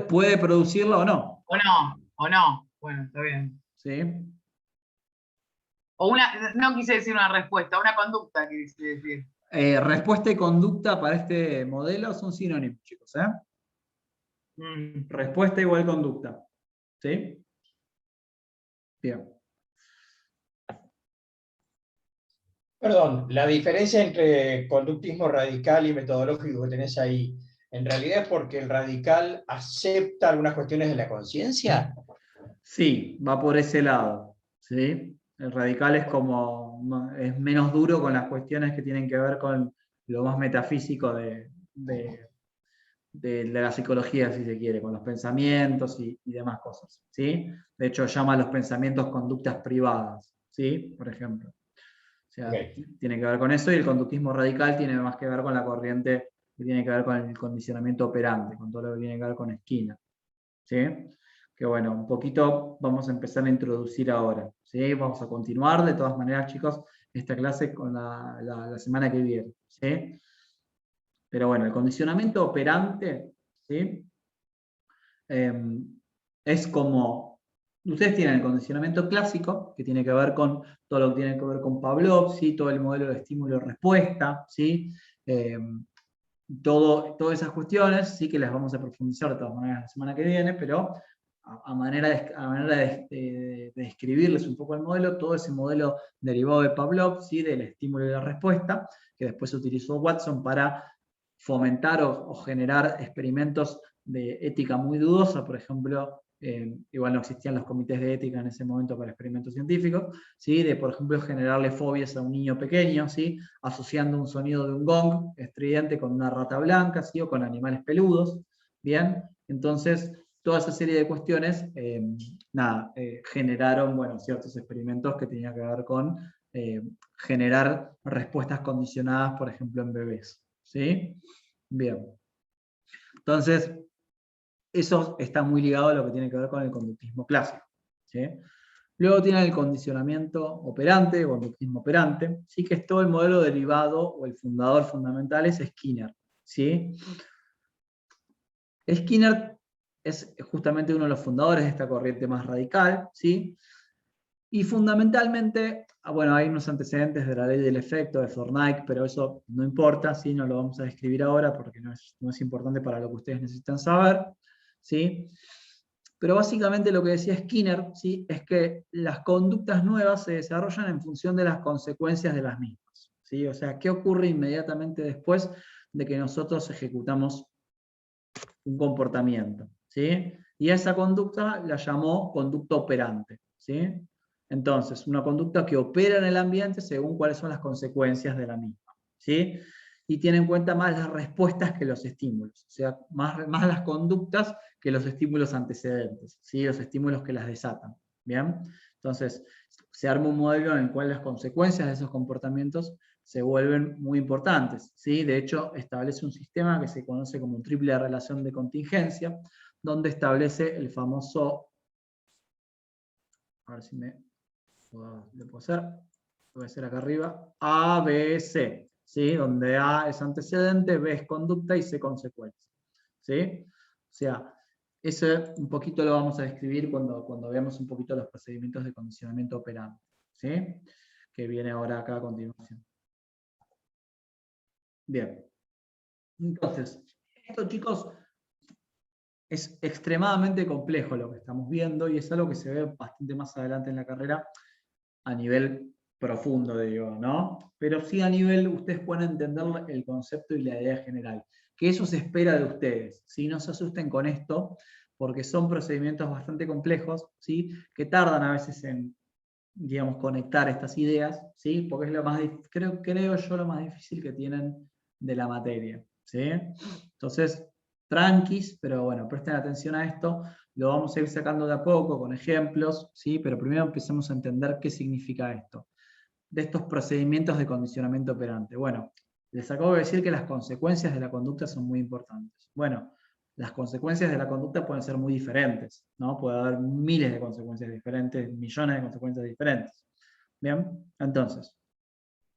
Puede producirla o no. O no. Bueno, está bien. ¿Sí? O una, no quise decir una respuesta, una conducta, quise decir. Respuesta y conducta para este modelo son sinónimos, chicos. Respuesta igual conducta. ¿Sí? Bien. Perdón, la diferencia entre conductismo radical y metodológico que tenés ahí, ¿en realidad es porque el radical acepta algunas cuestiones de la conciencia? Sí, va por ese lado. ¿Sí? El radical es menos duro con las cuestiones que tienen que ver con lo más metafísico de la psicología, si se quiere, con los pensamientos y demás cosas. ¿Sí? De hecho, llama a los pensamientos conductas privadas, ¿sí? Por ejemplo. O sea, tiene que ver con eso, y el conductismo radical tiene más que ver con la corriente que tiene que ver con el condicionamiento operante, con todo lo que tiene que ver con Skinner. ¿Sí? Que bueno, un poquito vamos a empezar a introducir ahora. ¿Sí? Vamos a continuar, de todas maneras, chicos, esta clase con la semana que viene. ¿Sí? Pero bueno, el condicionamiento operante, ¿sí? Es como... Ustedes tienen el condicionamiento clásico, que tiene que ver con todo lo que tiene que ver con Pavlov, ¿sí? Todo el modelo de estímulo-respuesta, ¿sí? Todas esas cuestiones, sí que las vamos a profundizar de todas maneras la semana que viene, pero a manera de describirles un poco el modelo, todo ese modelo derivado de Pavlov, ¿sí? Del estímulo y la respuesta, que después utilizó Watson para fomentar o generar experimentos de ética muy dudosa, por ejemplo, igual no existían los comités de ética en ese momento para experimentos científicos, ¿sí? De, por ejemplo, generarle fobias a un niño pequeño, ¿sí? Asociando un sonido de un gong estridente con una rata blanca, ¿sí? O con animales peludos. Bien, entonces toda esa serie de cuestiones generaron, bueno, ciertos experimentos que tenían que ver con generar respuestas condicionadas, por ejemplo, en bebés. ¿Sí? Bien. Entonces, eso está muy ligado a lo que tiene que ver con el conductismo clásico. ¿Sí? Luego tiene el condicionamiento operante, conductismo operante, ¿sí? Que es todo el modelo derivado, o el fundador fundamental es Skinner. ¿Sí? Skinner es justamente uno de los fundadores de esta corriente más radical, ¿sí? Y fundamentalmente, bueno, hay unos antecedentes de la ley del efecto de Thorndike, pero eso no importa, ¿sí? No lo vamos a describir ahora porque no es importante para lo que ustedes necesitan saber, ¿sí? Pero básicamente lo que decía Skinner, ¿sí? Es que las conductas nuevas se desarrollan en función de las consecuencias de las mismas, ¿sí? O sea, ¿qué ocurre inmediatamente después de que nosotros ejecutamos un comportamiento? ¿Sí? Y a esa conducta la llamó conducta operante, ¿sí? Entonces, una conducta que opera en el ambiente según cuáles son las consecuencias de la misma, ¿sí? y tiene en cuenta más las respuestas que los estímulos, o sea, más las conductas que los estímulos antecedentes, ¿sí? Los estímulos que las desatan. ¿Bien? Entonces, se arma un modelo en el cual las consecuencias de esos comportamientos se vuelven muy importantes, ¿sí? De hecho, establece un sistema que se conoce como triple relación de contingencia, donde establece el famoso, a ver si lo puedo hacer, lo voy a hacer acá arriba, A, B, C, ¿sí? Donde A es antecedente, B es conducta y C consecuencia, ¿sí? O sea, eso un poquito lo vamos a describir cuando veamos un poquito los procedimientos de condicionamiento operante, ¿sí? Que viene ahora acá a continuación. Bien. Entonces, esto, chicos, es extremadamente complejo lo que estamos viendo y es algo que se ve bastante más adelante en la carrera a nivel profundo, digo, ¿no? Pero sí a nivel, ustedes pueden entender el concepto y la idea general. Que eso se espera de ustedes, ¿sí? No se asusten con esto, porque son procedimientos bastante complejos, ¿sí? Que tardan a veces en, digamos, conectar estas ideas, ¿sí? Porque es lo más, creo yo, lo más difícil que tienen de la materia, ¿sí? Entonces, tranquis, pero bueno, presten atención a esto, lo vamos a ir sacando de a poco con ejemplos, ¿sí? Pero primero empecemos a entender qué significa esto, de estos procedimientos de condicionamiento operante. Bueno, les acabo de decir que las consecuencias de la conducta son muy importantes. Bueno, las consecuencias de la conducta pueden ser muy diferentes, ¿no? Puede haber miles de consecuencias diferentes, millones de consecuencias diferentes. ¿Bien? Entonces,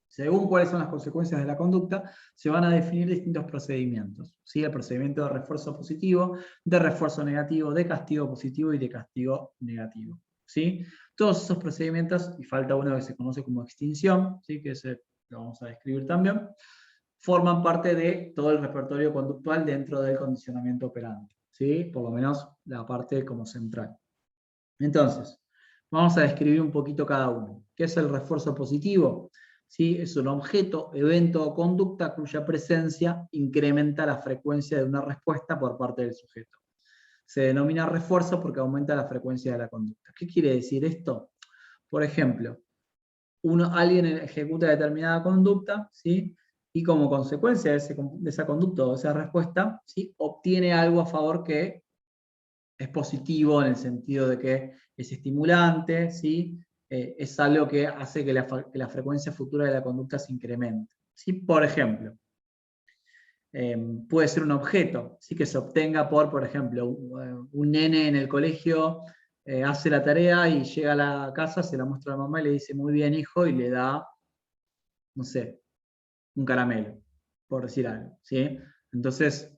según cuáles son las consecuencias de la conducta, se van a definir distintos procedimientos, ¿sí? El procedimiento de refuerzo positivo, de refuerzo negativo, de castigo positivo y de castigo negativo, ¿sí? Todos esos procedimientos, y falta uno que se conoce como extinción, ¿sí? Que ese lo vamos a describir también, forman parte de todo el repertorio conductual dentro del condicionamiento operante, ¿sí? Por lo menos la parte como central. Entonces, vamos a describir un poquito cada uno. ¿Qué es el refuerzo positivo? ¿Sí? Es un objeto, evento o conducta cuya presencia incrementa la frecuencia de una respuesta por parte del sujeto. Se denomina refuerzo porque aumenta la frecuencia de la conducta. ¿Qué quiere decir esto? Por ejemplo, alguien ejecuta determinada conducta, ¿sí? Y como consecuencia de esa conducta o de esa respuesta, ¿sí? Obtiene algo a favor que es positivo en el sentido de que es estimulante, ¿sí? Es algo que hace que la frecuencia futura de la conducta se incremente, ¿sí? Por ejemplo, puede ser un objeto, ¿sí? Que se obtenga por ejemplo, un nene en el colegio hace la tarea y llega a la casa, se la muestra a la mamá y le dice muy bien hijo y le da, no sé, un caramelo, por decir algo, ¿sí? Entonces,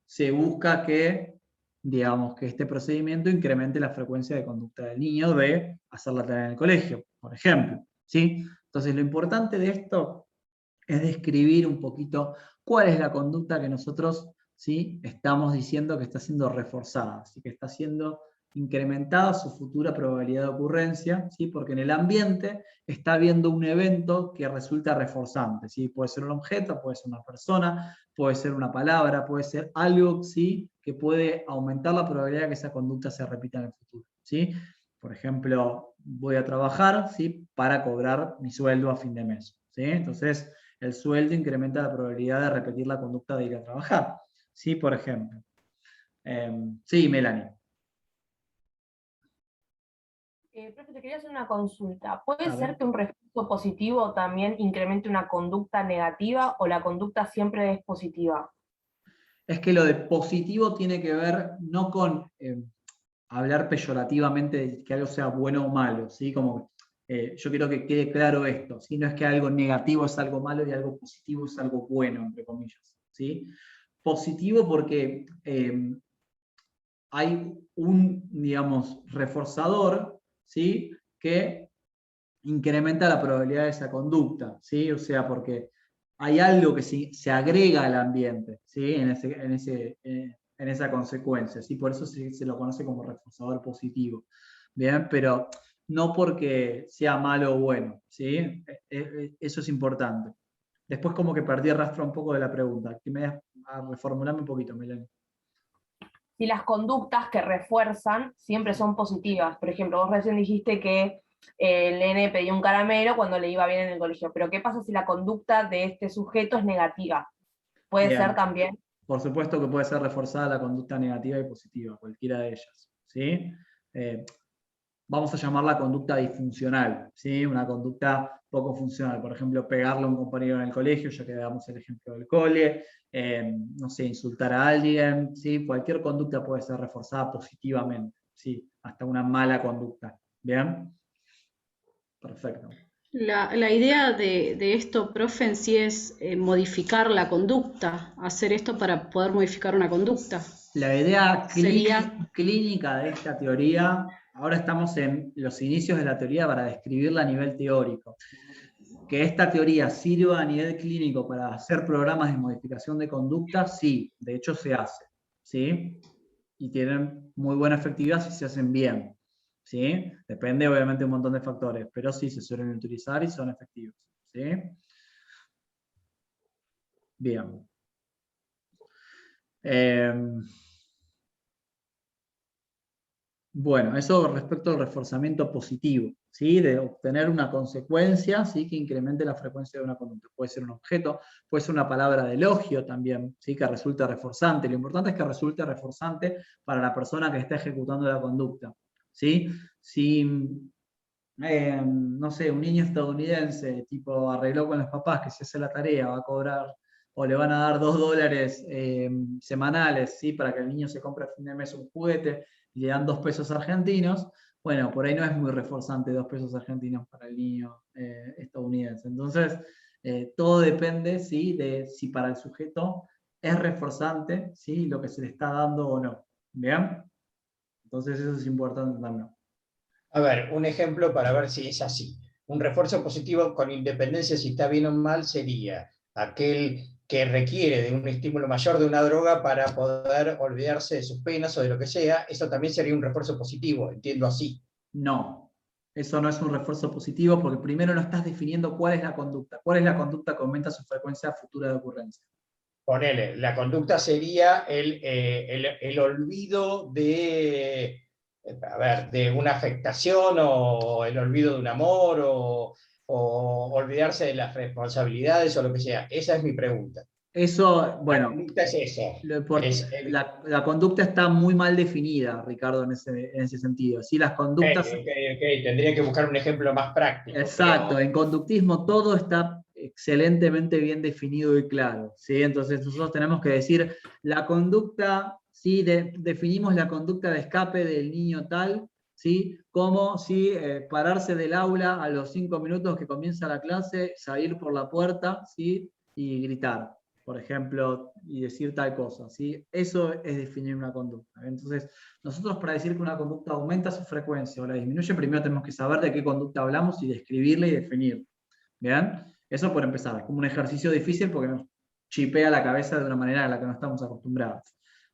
se busca que, digamos, que este procedimiento incremente la frecuencia de conducta del niño de hacer la tarea en el colegio, por ejemplo, ¿sí? Entonces, lo importante de esto es describir un poquito cuál es la conducta que nosotros, ¿sí? Estamos diciendo que está siendo reforzada, ¿sí? Que está siendo incrementada su futura probabilidad de ocurrencia, ¿sí? Porque en el ambiente está habiendo un evento que resulta reforzante, ¿sí? Puede ser un objeto, puede ser una persona, puede ser una palabra, puede ser algo, ¿sí? Que puede aumentar la probabilidad de que esa conducta se repita en el futuro, ¿sí? Por ejemplo, voy a trabajar, ¿sí? Para cobrar mi sueldo a fin de mes, ¿sí? Entonces, el sueldo incrementa la probabilidad de repetir la conducta de ir a trabajar, ¿sí? Por ejemplo. Sí, Melanie. Profe, te quería hacer una consulta. ¿Puede A ser ver. que un refuerzo positivo también incremente una conducta negativa o la conducta siempre es positiva? Es que lo de positivo tiene que ver no con hablar peyorativamente de que algo sea bueno o malo, ¿sí? Como yo quiero que quede claro esto, ¿sí? No es que algo negativo es algo malo y algo positivo es algo bueno, entre comillas, ¿sí? Positivo porque hay un, digamos, reforzador, ¿sí? Que incrementa la probabilidad de esa conducta, ¿sí? O sea, porque hay algo que se agrega al ambiente, ¿sí? En esa consecuencia, ¿sí? Por eso se lo conoce como reforzador positivo, ¿bien? Pero no porque sea malo o bueno, ¿sí? Eso es importante. Después como que perdí el rastro un poco de la pregunta, que me a reformularme un poquito, Melanie. Si las conductas que refuerzan siempre son positivas. Por ejemplo, vos recién dijiste que el nene pedía un caramelo cuando le iba bien en el colegio. Pero ¿qué pasa si la conducta de este sujeto es negativa? ¿Puede Bien. ser también? Por supuesto que puede ser reforzada la conducta negativa y positiva, cualquiera de ellas, ¿sí? Vamos a llamarla conducta disfuncional, ¿sí? Una conducta poco funcional, por ejemplo, pegarle a un compañero en el colegio, ya que damos el ejemplo del cole, no sé, insultar a alguien, ¿sí? Cualquier conducta puede ser reforzada positivamente, ¿sí? Hasta una mala conducta, ¿bien? Perfecto. La idea de esto, profe, en sí es modificar la conducta, hacer esto para poder modificar una conducta. La idea Sería- clínica de esta teoría, ahora estamos en los inicios de la teoría para describirla a nivel teórico. Que esta teoría sirva a nivel clínico para hacer programas de modificación de conducta, sí, de hecho se hace, ¿sí? Y tienen muy buena efectividad si se hacen bien, ¿sí? Depende obviamente de un montón de factores, pero sí se suelen utilizar y son efectivos, ¿sí? Bien. Bueno, eso respecto al reforzamiento positivo, ¿sí? De obtener una consecuencia, ¿sí? Que incremente la frecuencia de una conducta. Puede ser un objeto, puede ser una palabra de elogio también, ¿sí? Que resulte reforzante. Lo importante es que resulte reforzante para la persona que está ejecutando la conducta, ¿sí? Si, no sé, un niño estadounidense, tipo, arregló con los papás que si hace la tarea va a cobrar, o le van a dar $2 semanales, ¿sí? Para que el niño se compre a fin de mes un juguete, y le dan 2 pesos argentinos, bueno, por ahí no es muy reforzante 2 pesos argentinos para el niño estadounidense. Entonces, todo depende, ¿sí? De si para el sujeto es reforzante, ¿sí? Lo que se le está dando o no. ¿Bien? Entonces eso es importante también. A ver, un ejemplo para ver si es así. Un refuerzo positivo con independencia si está bien o mal sería aquel que requiere de un estímulo mayor de una droga para poder olvidarse de sus penas o de lo que sea. Eso también sería un refuerzo positivo, entiendo así. No, eso no es un refuerzo positivo porque primero no estás definiendo cuál es la conducta. ¿Cuál es la conducta que aumenta su frecuencia futura de ocurrencia? Ponele, la conducta sería el olvido de, a ver, de una afectación o el olvido de un amor o olvidarse de las responsabilidades o lo que sea. Esa es mi pregunta. Eso, bueno, La conducta es eso. la conducta está muy mal definida, Ricardo, en ese sentido. ¿Sí? Las conductas... Tendría que buscar un ejemplo más práctico. Exacto, pero... en conductismo todo está excelentemente bien definido y claro, ¿sí? Entonces nosotros tenemos que decir la conducta, ¿sí? Definimos la conducta de escape del niño tal, ¿sí? Como si pararse del aula a los 5 minutos que comienza la clase, salir por la puerta, ¿sí? Y gritar, por ejemplo, y decir tal cosa, ¿sí? Eso es definir una conducta. Entonces, nosotros para decir que una conducta aumenta su frecuencia o la disminuye, primero tenemos que saber de qué conducta hablamos y describirla y definirla. ¿Bien? Eso por empezar, es como un ejercicio difícil porque nos chipea la cabeza de una manera a la que no estamos acostumbrados.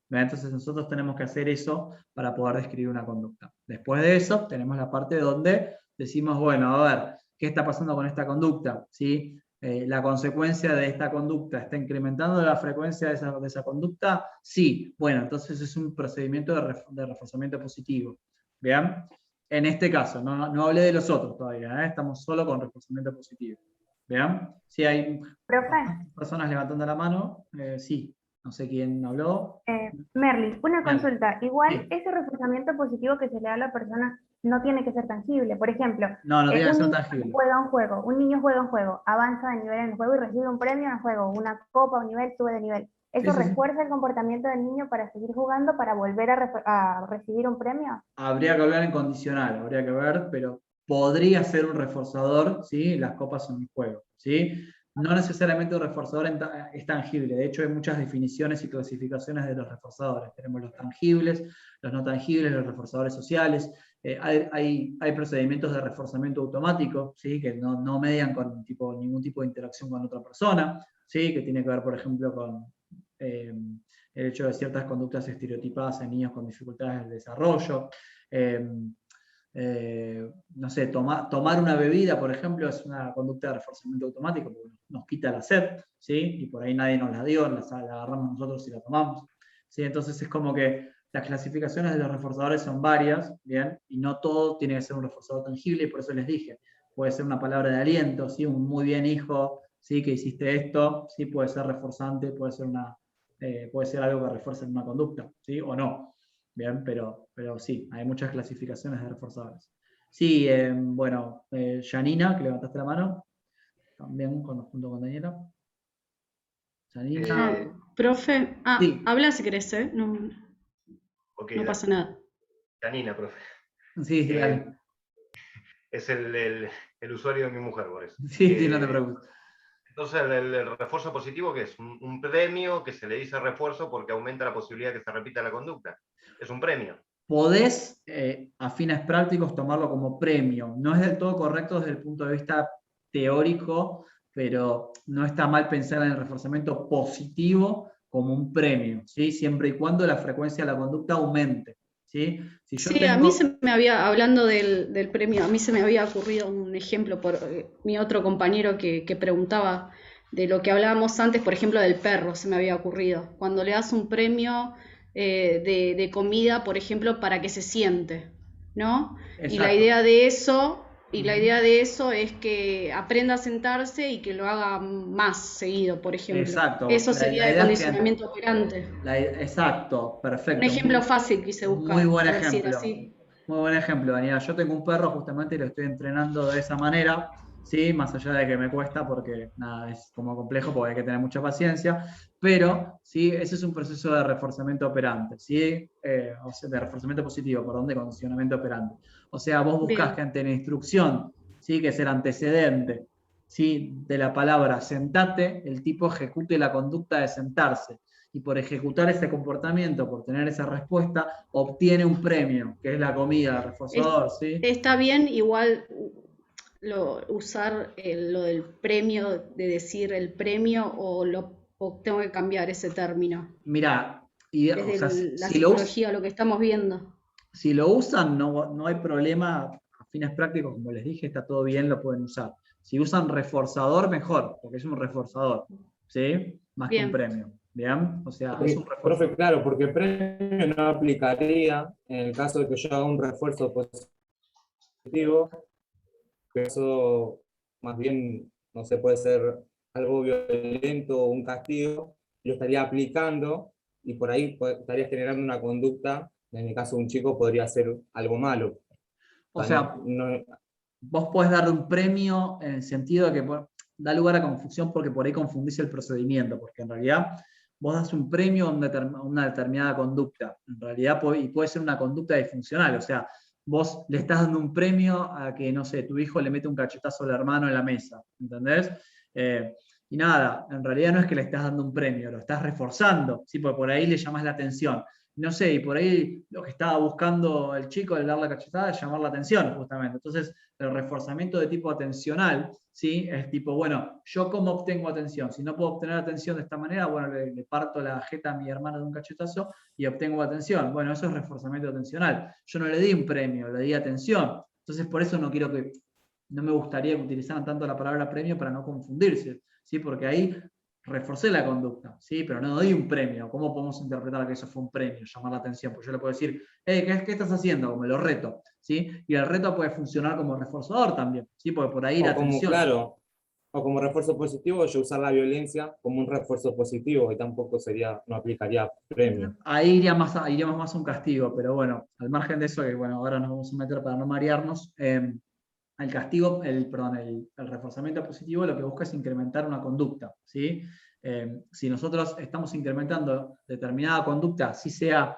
¿Bien? Entonces nosotros tenemos que hacer eso para poder describir una conducta. Después de eso, tenemos la parte donde decimos, bueno, a ver, ¿qué está pasando con esta conducta? ¿Sí? ¿La consecuencia de esta conducta está incrementando la frecuencia de esa conducta? Sí. Bueno, entonces es un procedimiento de reforzamiento positivo. ¿Bien? En este caso, no hablé de los otros todavía, estamos solo con reforzamiento positivo. ¿Vean? Si hay personas levantando la mano, sí. No sé quién habló. Merly, una Merly. consulta. Igual Sí. ese reforzamiento positivo que se le da a la persona no tiene que ser tangible. Por ejemplo, No tiene que un ser niño tangible. juega un juego, avanza de nivel en el juego y recibe un premio en el juego, una copa, un nivel, sube de nivel. ¿Eso Sí. refuerza el comportamiento del niño para seguir jugando, para volver a recibir un premio? Habría que hablar en condicional, habría que ver, pero podría ser un reforzador, ¿sí? Las copas son un juego, ¿sí? No necesariamente un reforzador es tangible, de hecho hay muchas definiciones y clasificaciones de los reforzadores. Tenemos los tangibles, los no tangibles, los reforzadores sociales. Hay procedimientos de reforzamiento automático, ¿sí? Que no median con ningún tipo de interacción con otra persona, ¿sí? Que tiene que ver, por ejemplo, con el hecho de ciertas conductas estereotipadas en niños con dificultades de desarrollo. No sé, tomar una bebida, por ejemplo, es una conducta de reforzamiento automático porque nos quita la sed, ¿sí? Y por ahí nadie nos la dio, la agarramos nosotros y la tomamos, ¿sí? Entonces es como que las clasificaciones de los reforzadores son varias, ¿bien? Y no todo tiene que ser un reforzador tangible, y por eso les dije, puede ser una palabra de aliento, ¿sí? Un muy bien hijo, ¿sí? Que hiciste esto, ¿sí? Puede ser reforzante, puede ser algo que refuerce una conducta, ¿sí? O no, ¿bien? Pero sí, hay muchas clasificaciones de reforzadores. Sí, bueno, Janina, que levantaste la mano, también junto con Daniela. Janina. Profe, Sí. habla si querés, ¿eh? No, Ok, no pasa nada. Janina, profe. Sí, dale. Es el usuario de mi mujer, por eso. Sí, no te preocupes. Entonces, el refuerzo positivo, ¿qué es? Un premio que se le dice refuerzo porque aumenta la posibilidad de que se repita la conducta. Es un premio. Podés, a fines prácticos, tomarlo como premio. No es del todo correcto desde el punto de vista teórico, pero no está mal pensar en el reforzamiento positivo como un premio, ¿sí? Siempre y cuando la frecuencia de la conducta aumente, ¿sí? Si yo Sí, a mí se me había, hablando del premio, a mí se me había ocurrido un ejemplo por mi otro compañero que preguntaba de lo que hablábamos antes, por ejemplo, del perro, se me había ocurrido. Cuando le das un premio de comida, por ejemplo, para que se siente, ¿no? Exacto. Y la idea de eso... Y la idea de eso es que aprenda a sentarse y que lo haga más seguido, por ejemplo. Exacto. Eso sería el condicionamiento operante. Exacto, perfecto. Un ejemplo fácil quise buscar. Muy buen para decir ejemplo. así. Muy buen ejemplo, Daniela. Yo tengo un perro justamente y lo estoy entrenando de esa manera, ¿sí? Más allá de que me cuesta porque nada, es como complejo porque hay que tener mucha paciencia, pero ¿sí? Ese es un proceso de reforzamiento operante, ¿sí? O sea, de reforzamiento positivo, perdón, de condicionamiento operante. O sea, vos buscás que ante la instrucción, ¿sí? Que es el antecedente, ¿sí? De la palabra sentate, el tipo ejecute la conducta de sentarse. Y por ejecutar ese comportamiento, por tener esa respuesta, obtiene un premio, que es la comida, el reforzador, ¿sí? Está bien igual usar lo del premio, de decir el premio, o tengo que cambiar ese término. Mirá, Desde o sea, la psicología, lo que estamos viendo. Si lo usan, no hay problema, a fines prácticos, como les dije, está todo bien, lo pueden usar. Si usan reforzador, mejor, porque es un reforzador, ¿sí? Más que un premio. ¿Bien? O sea, es un refuerzo. Profe, claro, porque el premio no aplicaría en el caso de que yo haga un refuerzo positivo, que eso más bien, no sé, puede ser algo violento o un castigo, yo estaría aplicando y por ahí estaría generando una conducta, en el caso de un chico podría ser algo malo. O sea, vos podés darle un premio en el sentido de que da lugar a confusión porque por ahí confundís el procedimiento, porque en realidad vos das un premio a una determinada conducta, en realidad y puede ser una conducta disfuncional, o sea, vos le estás dando un premio a que, no sé, tu hijo le mete un cachetazo al hermano en la mesa, ¿entendés? Y nada, en realidad no es que le estás dando un premio, lo estás reforzando, ¿sí? Porque por ahí le llamás la atención. No sé, y por ahí lo que estaba buscando el chico al dar la cachetada es llamar la atención, justamente. Entonces, el reforzamiento de tipo atencional, ¿sí? Es tipo, bueno, ¿yo cómo obtengo atención? Si no puedo obtener atención de esta manera, bueno, le parto la jeta a mi hermano de un cachetazo y obtengo atención. Bueno, eso es reforzamiento atencional. Yo no le di un premio, le di atención. Entonces, por eso no me gustaría que utilizaran tanto la palabra premio para no confundirse, ¿sí? Porque ahí reforcé la conducta, ¿sí? Pero no doy un premio. ¿Cómo podemos interpretar que eso fue un premio? Llamar la atención. Pues yo le puedo decir, ¿qué estás haciendo? Como lo reto, ¿sí? Y el reto puede funcionar como reforzador también, ¿sí? Porque por ahí la atención. Claro, o como refuerzo positivo, yo usar la violencia como un refuerzo positivo y tampoco no aplicaría premio. Ahí iríamos más a un castigo, pero bueno, al margen de eso, que bueno, ahora nos vamos a meter para no marearnos, el castigo, el reforzamiento positivo lo que busca es incrementar una conducta, ¿sí? Si nosotros estamos incrementando determinada conducta, si sea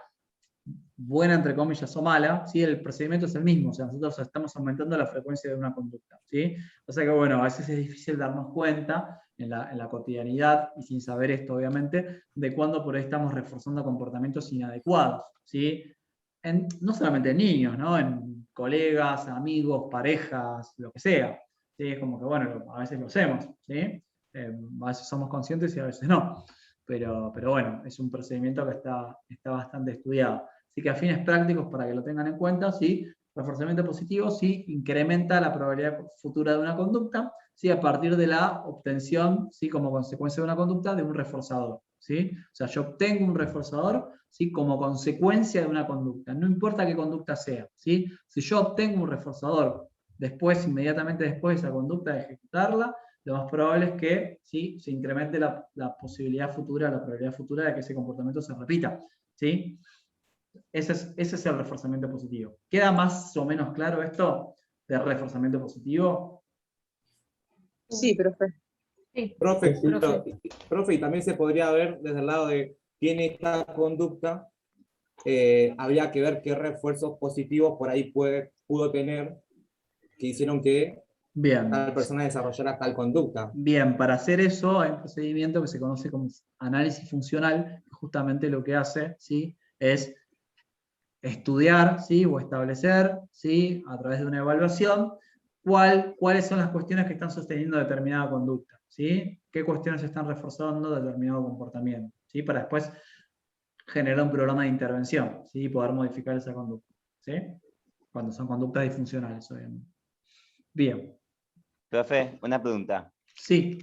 buena entre comillas o mala, ¿sí? El procedimiento es el mismo, o sea, nosotros estamos aumentando la frecuencia de una conducta, ¿sí? O sea que bueno, a veces es difícil darnos cuenta en la cotidianidad, y sin saber esto obviamente, de cuándo por ahí estamos reforzando comportamientos inadecuados, ¿sí? No solamente en niños, ¿no? En colegas, amigos, parejas, lo que sea, ¿sí? Es como que bueno, a veces lo hacemos, ¿sí? A veces somos conscientes y a veces no, pero bueno, es un procedimiento que está bastante estudiado. Así que a fines prácticos, para que lo tengan en cuenta, ¿sí? Reforzamiento positivo sí incrementa la probabilidad futura de una conducta, ¿sí? A partir de la obtención, ¿sí? Como consecuencia de una conducta, de un reforzador, ¿sí? O sea, yo obtengo un reforzador, ¿sí? Como consecuencia de una conducta, no importa qué conducta sea, ¿sí? Si yo obtengo un reforzador inmediatamente después de esa conducta de ejecutarla, lo más probable es que, ¿sí? Se incremente la probabilidad futura de que ese comportamiento se repita, ¿sí? Ese es el reforzamiento positivo. ¿Queda más o menos claro esto del reforzamiento positivo? Sí, profe. Sí. Profe, y también se podría ver desde el lado de tiene esta conducta, habría que ver qué refuerzos positivos por ahí pudo tener que hicieron que tal persona desarrollara tal conducta. Bien, para hacer eso hay un procedimiento que se conoce como análisis funcional, que justamente lo que hace, ¿sí? Es estudiar, ¿sí? O establecer, ¿sí? A través de una evaluación, cuáles son las cuestiones que están sosteniendo determinada conducta, ¿sí? Qué cuestiones están reforzando determinado comportamiento, ¿sí? Para después generar un programa de intervención, ¿sí? Y poder modificar esa conducta, ¿sí? Cuando son conductas disfuncionales, obviamente. Bien. Profe, una pregunta. Sí.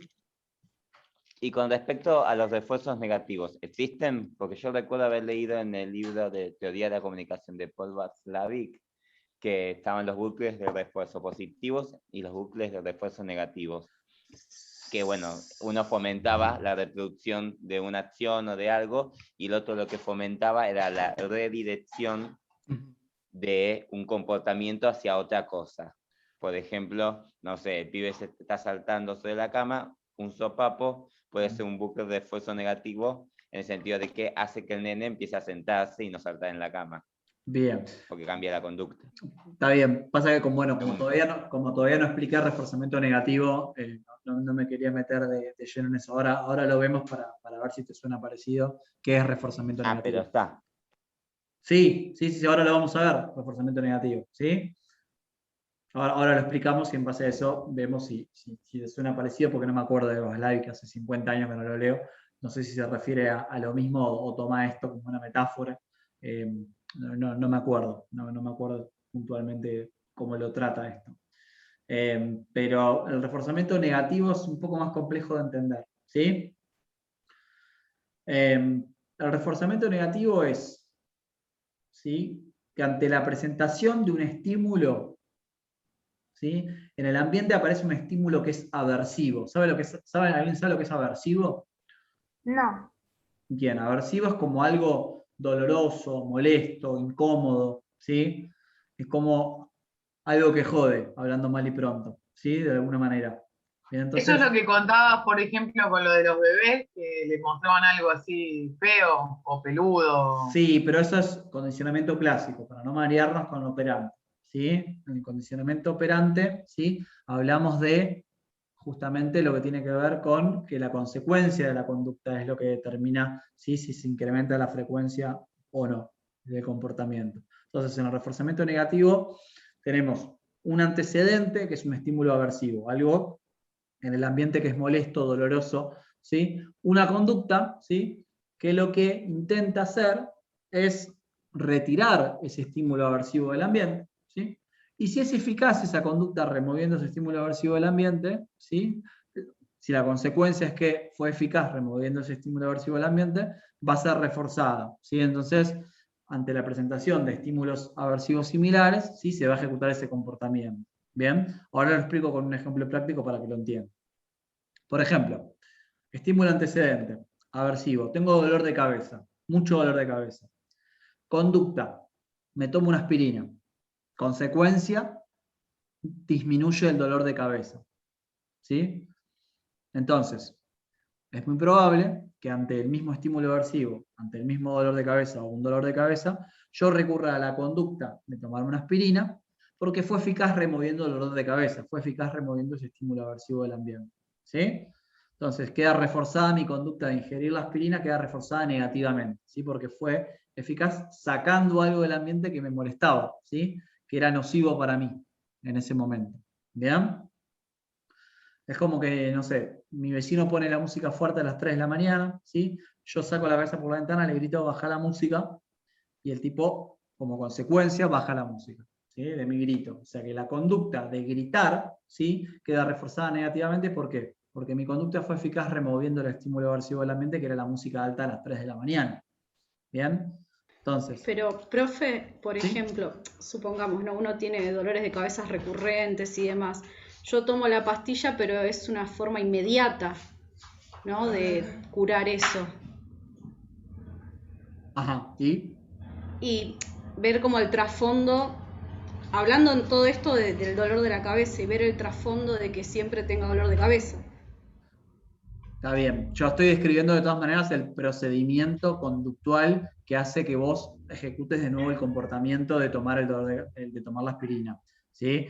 Y con respecto a los refuerzos negativos, ¿existen? Porque yo recuerdo haber leído en el libro de Teoría de la Comunicación de Paul Václavic que estaban los bucles de refuerzo positivos y los bucles de refuerzo negativos. Que bueno, uno fomentaba la reproducción de una acción o de algo, y el otro lo que fomentaba era la redirección de un comportamiento hacia otra cosa. Por ejemplo, no sé, el pibe se está saltando sobre la cama, un sopapo puede ser un bucle de refuerzo negativo en el sentido de que hace que el nene empiece a sentarse y no saltar en la cama. Bien. Porque cambia la conducta. Está bien. Pasa que como todavía no expliqué reforzamiento negativo, no me quería meter de lleno en eso. Ahora lo vemos para ver si te suena parecido. ¿Qué es reforzamiento negativo? Pero está. Sí, ahora lo vamos a ver, reforzamiento negativo, ¿sí? Ahora lo explicamos y en base a eso vemos si te suena parecido, porque no me acuerdo de Václavic, que hace 50 años que no lo leo. No sé si se refiere a lo mismo o toma esto como una metáfora. No me acuerdo, no me acuerdo puntualmente cómo lo trata esto. Pero el reforzamiento negativo es un poco más complejo de entender, ¿sí? El reforzamiento negativo es, ¿sí? Que ante la presentación de un estímulo, ¿sí? En el ambiente aparece un estímulo que es aversivo. ¿Alguien sabe lo que es aversivo? No. Bien, aversivo es como algo doloroso, molesto, incómodo, ¿sí? Es como algo que jode, hablando mal y pronto, ¿sí? De alguna manera. Bien, entonces, eso es lo que contabas, por ejemplo, con lo de los bebés, que le mostraban algo así feo o peludo. Sí, pero eso es condicionamiento clásico, para no marearnos con lo operante, ¿sí? En el condicionamiento operante, ¿sí? Hablamos de justamente lo que tiene que ver con que la consecuencia de la conducta es lo que determina, ¿sí? Si se incrementa la frecuencia o no del comportamiento. Entonces, en el reforzamiento negativo tenemos un antecedente que es un estímulo aversivo, algo en el ambiente que es molesto, doloroso, ¿sí? Una conducta, ¿sí? Que lo que intenta hacer es retirar ese estímulo aversivo del ambiente, ¿sí? Y si es eficaz esa conducta removiendo ese estímulo aversivo del ambiente, ¿sí? Si la consecuencia es que fue eficaz removiendo ese estímulo aversivo del ambiente, va a ser reforzada, ¿sí? Entonces, ante la presentación de estímulos aversivos similares, ¿sí? Se va a ejecutar ese comportamiento. Bien, ahora lo explico con un ejemplo práctico para que lo entiendan. Por ejemplo, estímulo antecedente, aversivo. Tengo dolor de cabeza, mucho dolor de cabeza. Conducta, me tomo una aspirina. Consecuencia, disminuye el dolor de cabeza. ¿Sí? Entonces, es muy probable que ante el mismo estímulo aversivo, ante el mismo dolor de cabeza o un dolor de cabeza, yo recurra a la conducta de tomar una aspirina porque fue eficaz removiendo el dolor de cabeza, fue eficaz removiendo ese estímulo aversivo del ambiente. ¿Sí? Entonces, queda reforzada mi conducta de ingerir la aspirina, queda reforzada negativamente, ¿sí? Porque fue eficaz sacando algo del ambiente que me molestaba, ¿sí? Que era nocivo para mí en ese momento. ¿Bien? Es como que, no sé, mi vecino pone la música fuerte a las 3 de la mañana, ¿sí? Yo saco la cabeza por la ventana, le grito baja la música, y el tipo, como consecuencia, baja la música, ¿sí? De mi grito. O sea que la conducta de gritar, ¿sí? Queda reforzada negativamente, ¿por qué? Porque mi conducta fue eficaz removiendo el estímulo aversivo del ambiente, que era la música alta a las 3 de la mañana. ¿Bien? Entonces. Pero, profe, por ejemplo, supongamos, ¿no? Uno tiene dolores de cabeza recurrentes y demás. Yo tomo la pastilla, pero es una forma inmediata, ¿no? De curar eso. Ajá, ¿y? Y ver como el trasfondo, hablando en todo esto del dolor de la cabeza y ver el trasfondo de que siempre tenga dolor de cabeza. Está bien. Yo estoy describiendo de todas maneras el procedimiento conductual que hace que vos ejecutes de nuevo el comportamiento de tomar de tomar la aspirina. ¿Sí?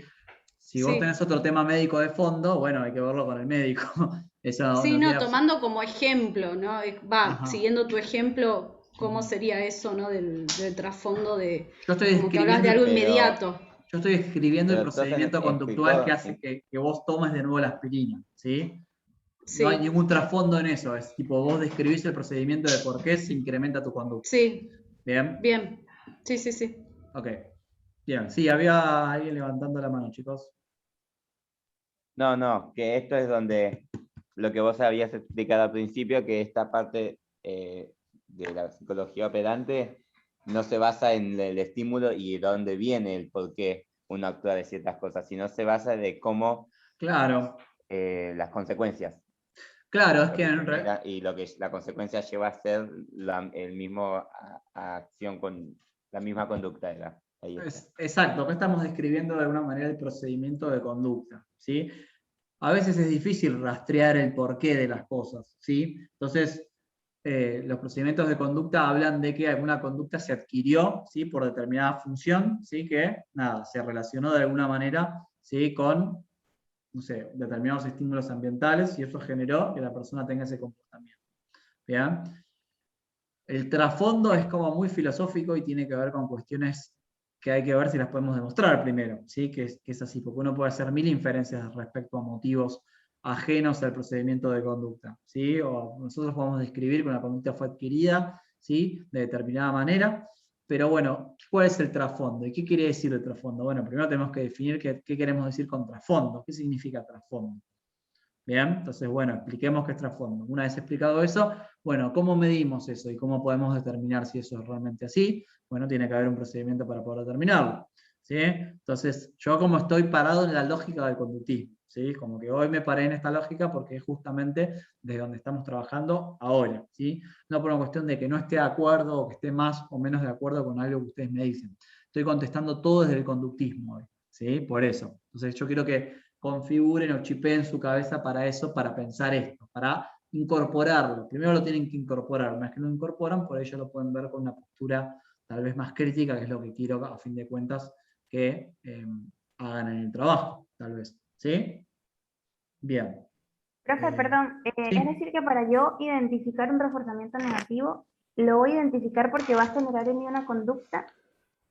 Si vos tenés otro tema médico de fondo, bueno, hay que verlo con el médico. Eso Sí, no, tomando como ejemplo, ¿no? Siguiendo tu ejemplo, ¿cómo sería eso, ¿no? Del trasfondo de... Yo estoy como que hablas de algo inmediato. Yo estoy escribiendo el procedimiento conductual que hace que vos tomes de nuevo la aspirina, ¿sí? Sí. No hay ningún trasfondo en eso, es tipo vos describís el procedimiento de por qué se incrementa tu conducta. Sí. ¿Bien? Bien. Sí. Ok. Bien, sí, había alguien levantando la mano, chicos. No, que esto es donde lo que vos habías explicado al principio, que esta parte de la psicología operante no se basa en el estímulo y de dónde viene el por qué uno actúa de ciertas cosas, sino se basa de cómo las consecuencias. Claro, es que y lo que la consecuencia lleva a ser el mismo acción con la misma conducta. Exacto, acá estamos describiendo de alguna manera el procedimiento de conducta, ¿sí? A veces es difícil rastrear el porqué de las cosas, ¿sí? Entonces, los procedimientos de conducta hablan de que alguna conducta se adquirió, ¿sí? Por determinada función, ¿sí? Que, se relacionó de alguna manera, ¿sí? Con, no sé, determinados estímulos ambientales y eso generó que la persona tenga ese comportamiento. ¿Bien? El trasfondo es como muy filosófico y tiene que ver con cuestiones que hay que ver si las podemos demostrar primero, ¿sí? Que es así, porque uno puede hacer 1000 inferencias respecto a motivos ajenos al procedimiento de conducta, ¿sí? O nosotros podemos describir que una conducta fue adquirida, ¿sí? De determinada manera, pero bueno, ¿cuál es el trasfondo? ¿Y qué quiere decir el trasfondo? Bueno, primero tenemos que definir qué queremos decir con trasfondo, qué significa trasfondo. Bien, entonces, bueno, expliquemos qué es trasfondo. Una vez explicado eso, bueno, ¿cómo medimos eso y cómo podemos determinar si eso es realmente así? Bueno, tiene que haber un procedimiento para poder determinarlo, ¿sí? Entonces, yo como estoy parado en la lógica del conductismo, ¿sí? Como que hoy me paré en esta lógica porque es justamente desde donde estamos trabajando ahora, ¿sí? No por una cuestión de que no esté de acuerdo o que esté más o menos de acuerdo con algo que ustedes me dicen. Estoy contestando todo desde el conductismo hoy, ¿sí? Por eso. Entonces, yo quiero que configuren o chipeen su cabeza para eso, para pensar esto, para incorporarlo. Primero lo tienen que incorporar, una vez que lo incorporan, por ello lo pueden ver con una postura tal vez más crítica, que es lo que quiero a fin de cuentas que hagan en el trabajo, tal vez. ¿Sí? Bien. Profe, perdón, es decir que para yo identificar un reforzamiento negativo, lo voy a identificar porque va a generar en mí una conducta,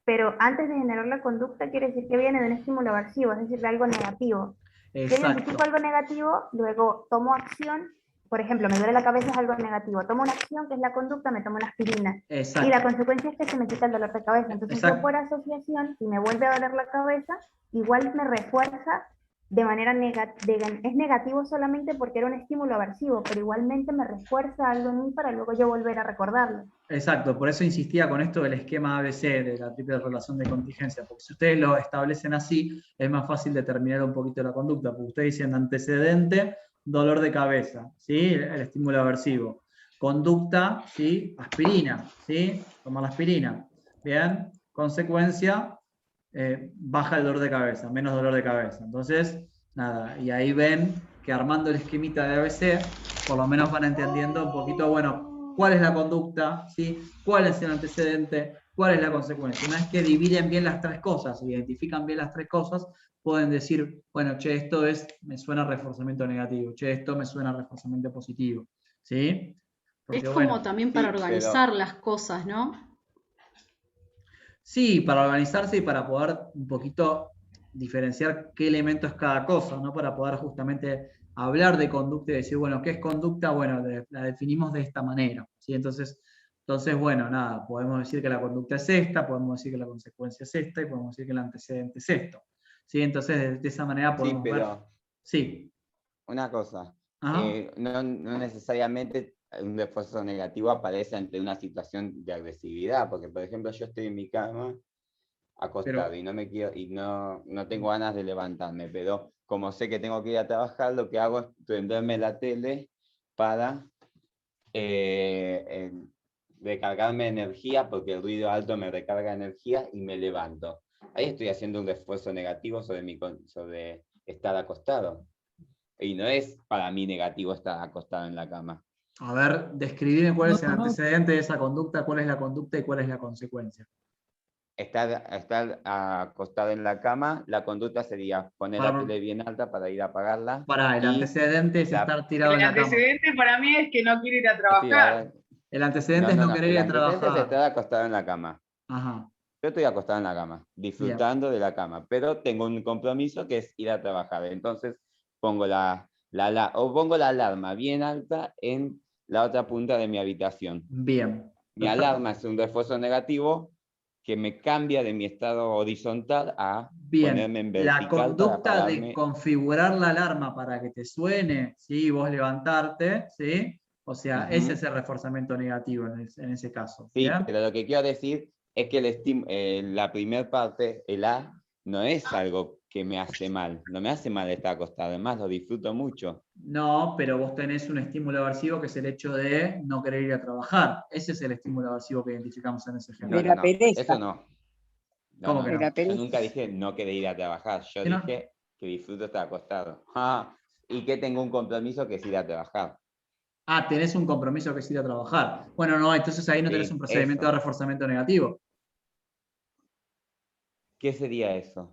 pero antes de generar la conducta quiere decir que viene de un estímulo aversivo, es decir, de algo negativo. Yo identifico algo negativo, luego tomo acción, por ejemplo, me duele la cabeza, es algo negativo, tomo una acción que es la conducta, me tomo una aspirina. Exacto. Y la consecuencia es que se me quita el dolor de cabeza. Entonces yo por asociación, si me vuelve a doler la cabeza, igual me refuerza de manera negativa, es negativo solamente porque era un estímulo aversivo, pero igualmente me refuerza algo en mí para luego yo volver a recordarlo. Exacto, por eso insistía con esto del esquema ABC, de la triple relación de contingencia, porque si ustedes lo establecen así, es más fácil determinar un poquito la conducta, porque ustedes dicen antecedente, dolor de cabeza, ¿sí? El estímulo aversivo. Conducta, ¿sí? Aspirina, ¿sí? Tomar la aspirina. Bien, consecuencia, baja el dolor de cabeza, menos dolor de cabeza. Entonces, nada, y ahí ven que armando el esquemita de ABC, por lo menos van entendiendo un poquito, bueno, cuál es la conducta, ¿sí? Cuál es el antecedente, cuál es la consecuencia. Una vez que dividen bien las tres cosas, identifican bien las tres cosas, pueden decir, bueno, che, esto me suena a reforzamiento negativo, che, esto me suena a reforzamiento positivo, ¿sí? Porque, es como también para organizar las cosas, ¿no? Sí, para organizarse y para poder un poquito diferenciar qué elemento es cada cosa, ¿no? Para poder justamente hablar de conducta y decir, bueno, ¿qué es conducta? Bueno, la definimos de esta manera, ¿sí? Entonces, bueno, nada, podemos decir que la conducta es esta, podemos decir que la consecuencia es esta y podemos decir que el antecedente es esto, ¿sí? Entonces, de esa manera podemos ver... Sí. Una cosa, no necesariamente un refuerzo negativo aparece ante una situación de agresividad, porque por ejemplo yo estoy en mi cama acostado y no me quiero, y no tengo ganas de levantarme, pero como sé que tengo que ir a trabajar, lo que hago es prenderme la tele para recargarme energía, porque el ruido alto me recarga energía y me levanto. Ahí estoy haciendo un refuerzo negativo sobre estar acostado. Y no es para mí negativo estar acostado en la cama. A ver, describime cuál es el antecedente de esa conducta, cuál es la conducta y cuál es la consecuencia. Estar acostado en la cama, la conducta sería poner la tele bien alta para ir a apagarla. El antecedente es estar tirado en la cama. El antecedente para mí es que no quiere ir a trabajar. El antecedente es no querer ir a trabajar. El antecedente es estar acostado en la cama. Ajá. Yo estoy acostado en la cama, disfrutando de la cama, pero tengo un compromiso que es ir a trabajar. Entonces pongo la alarma bien alta en la otra punta de mi habitación. Bien. Mi alarma es un refuerzo negativo que me cambia de mi estado horizontal a ponerme en vertical. La conducta de configurar la alarma para que te suene, ¿sí? Vos levantarte, ¿sí? O sea, ese es el reforzamiento negativo en ese caso. Sí, pero lo que quiero decir es que la primera parte, el A, no es algo que me hace mal. No me hace mal estar acostado, además lo disfruto mucho. No, pero vos tenés un estímulo aversivo que es el hecho de no querer ir a trabajar. Ese es el estímulo aversivo que identificamos en ese ejemplo. No, eso no. ¿Cómo que no? Yo nunca dije no querer ir a trabajar. Yo dije que disfruto estar acostado. Y que tengo un compromiso que es ir a trabajar. Tenés un compromiso que es ir a trabajar. Bueno, no, entonces ahí no tenés un procedimiento de reforzamiento negativo. ¿Qué sería eso?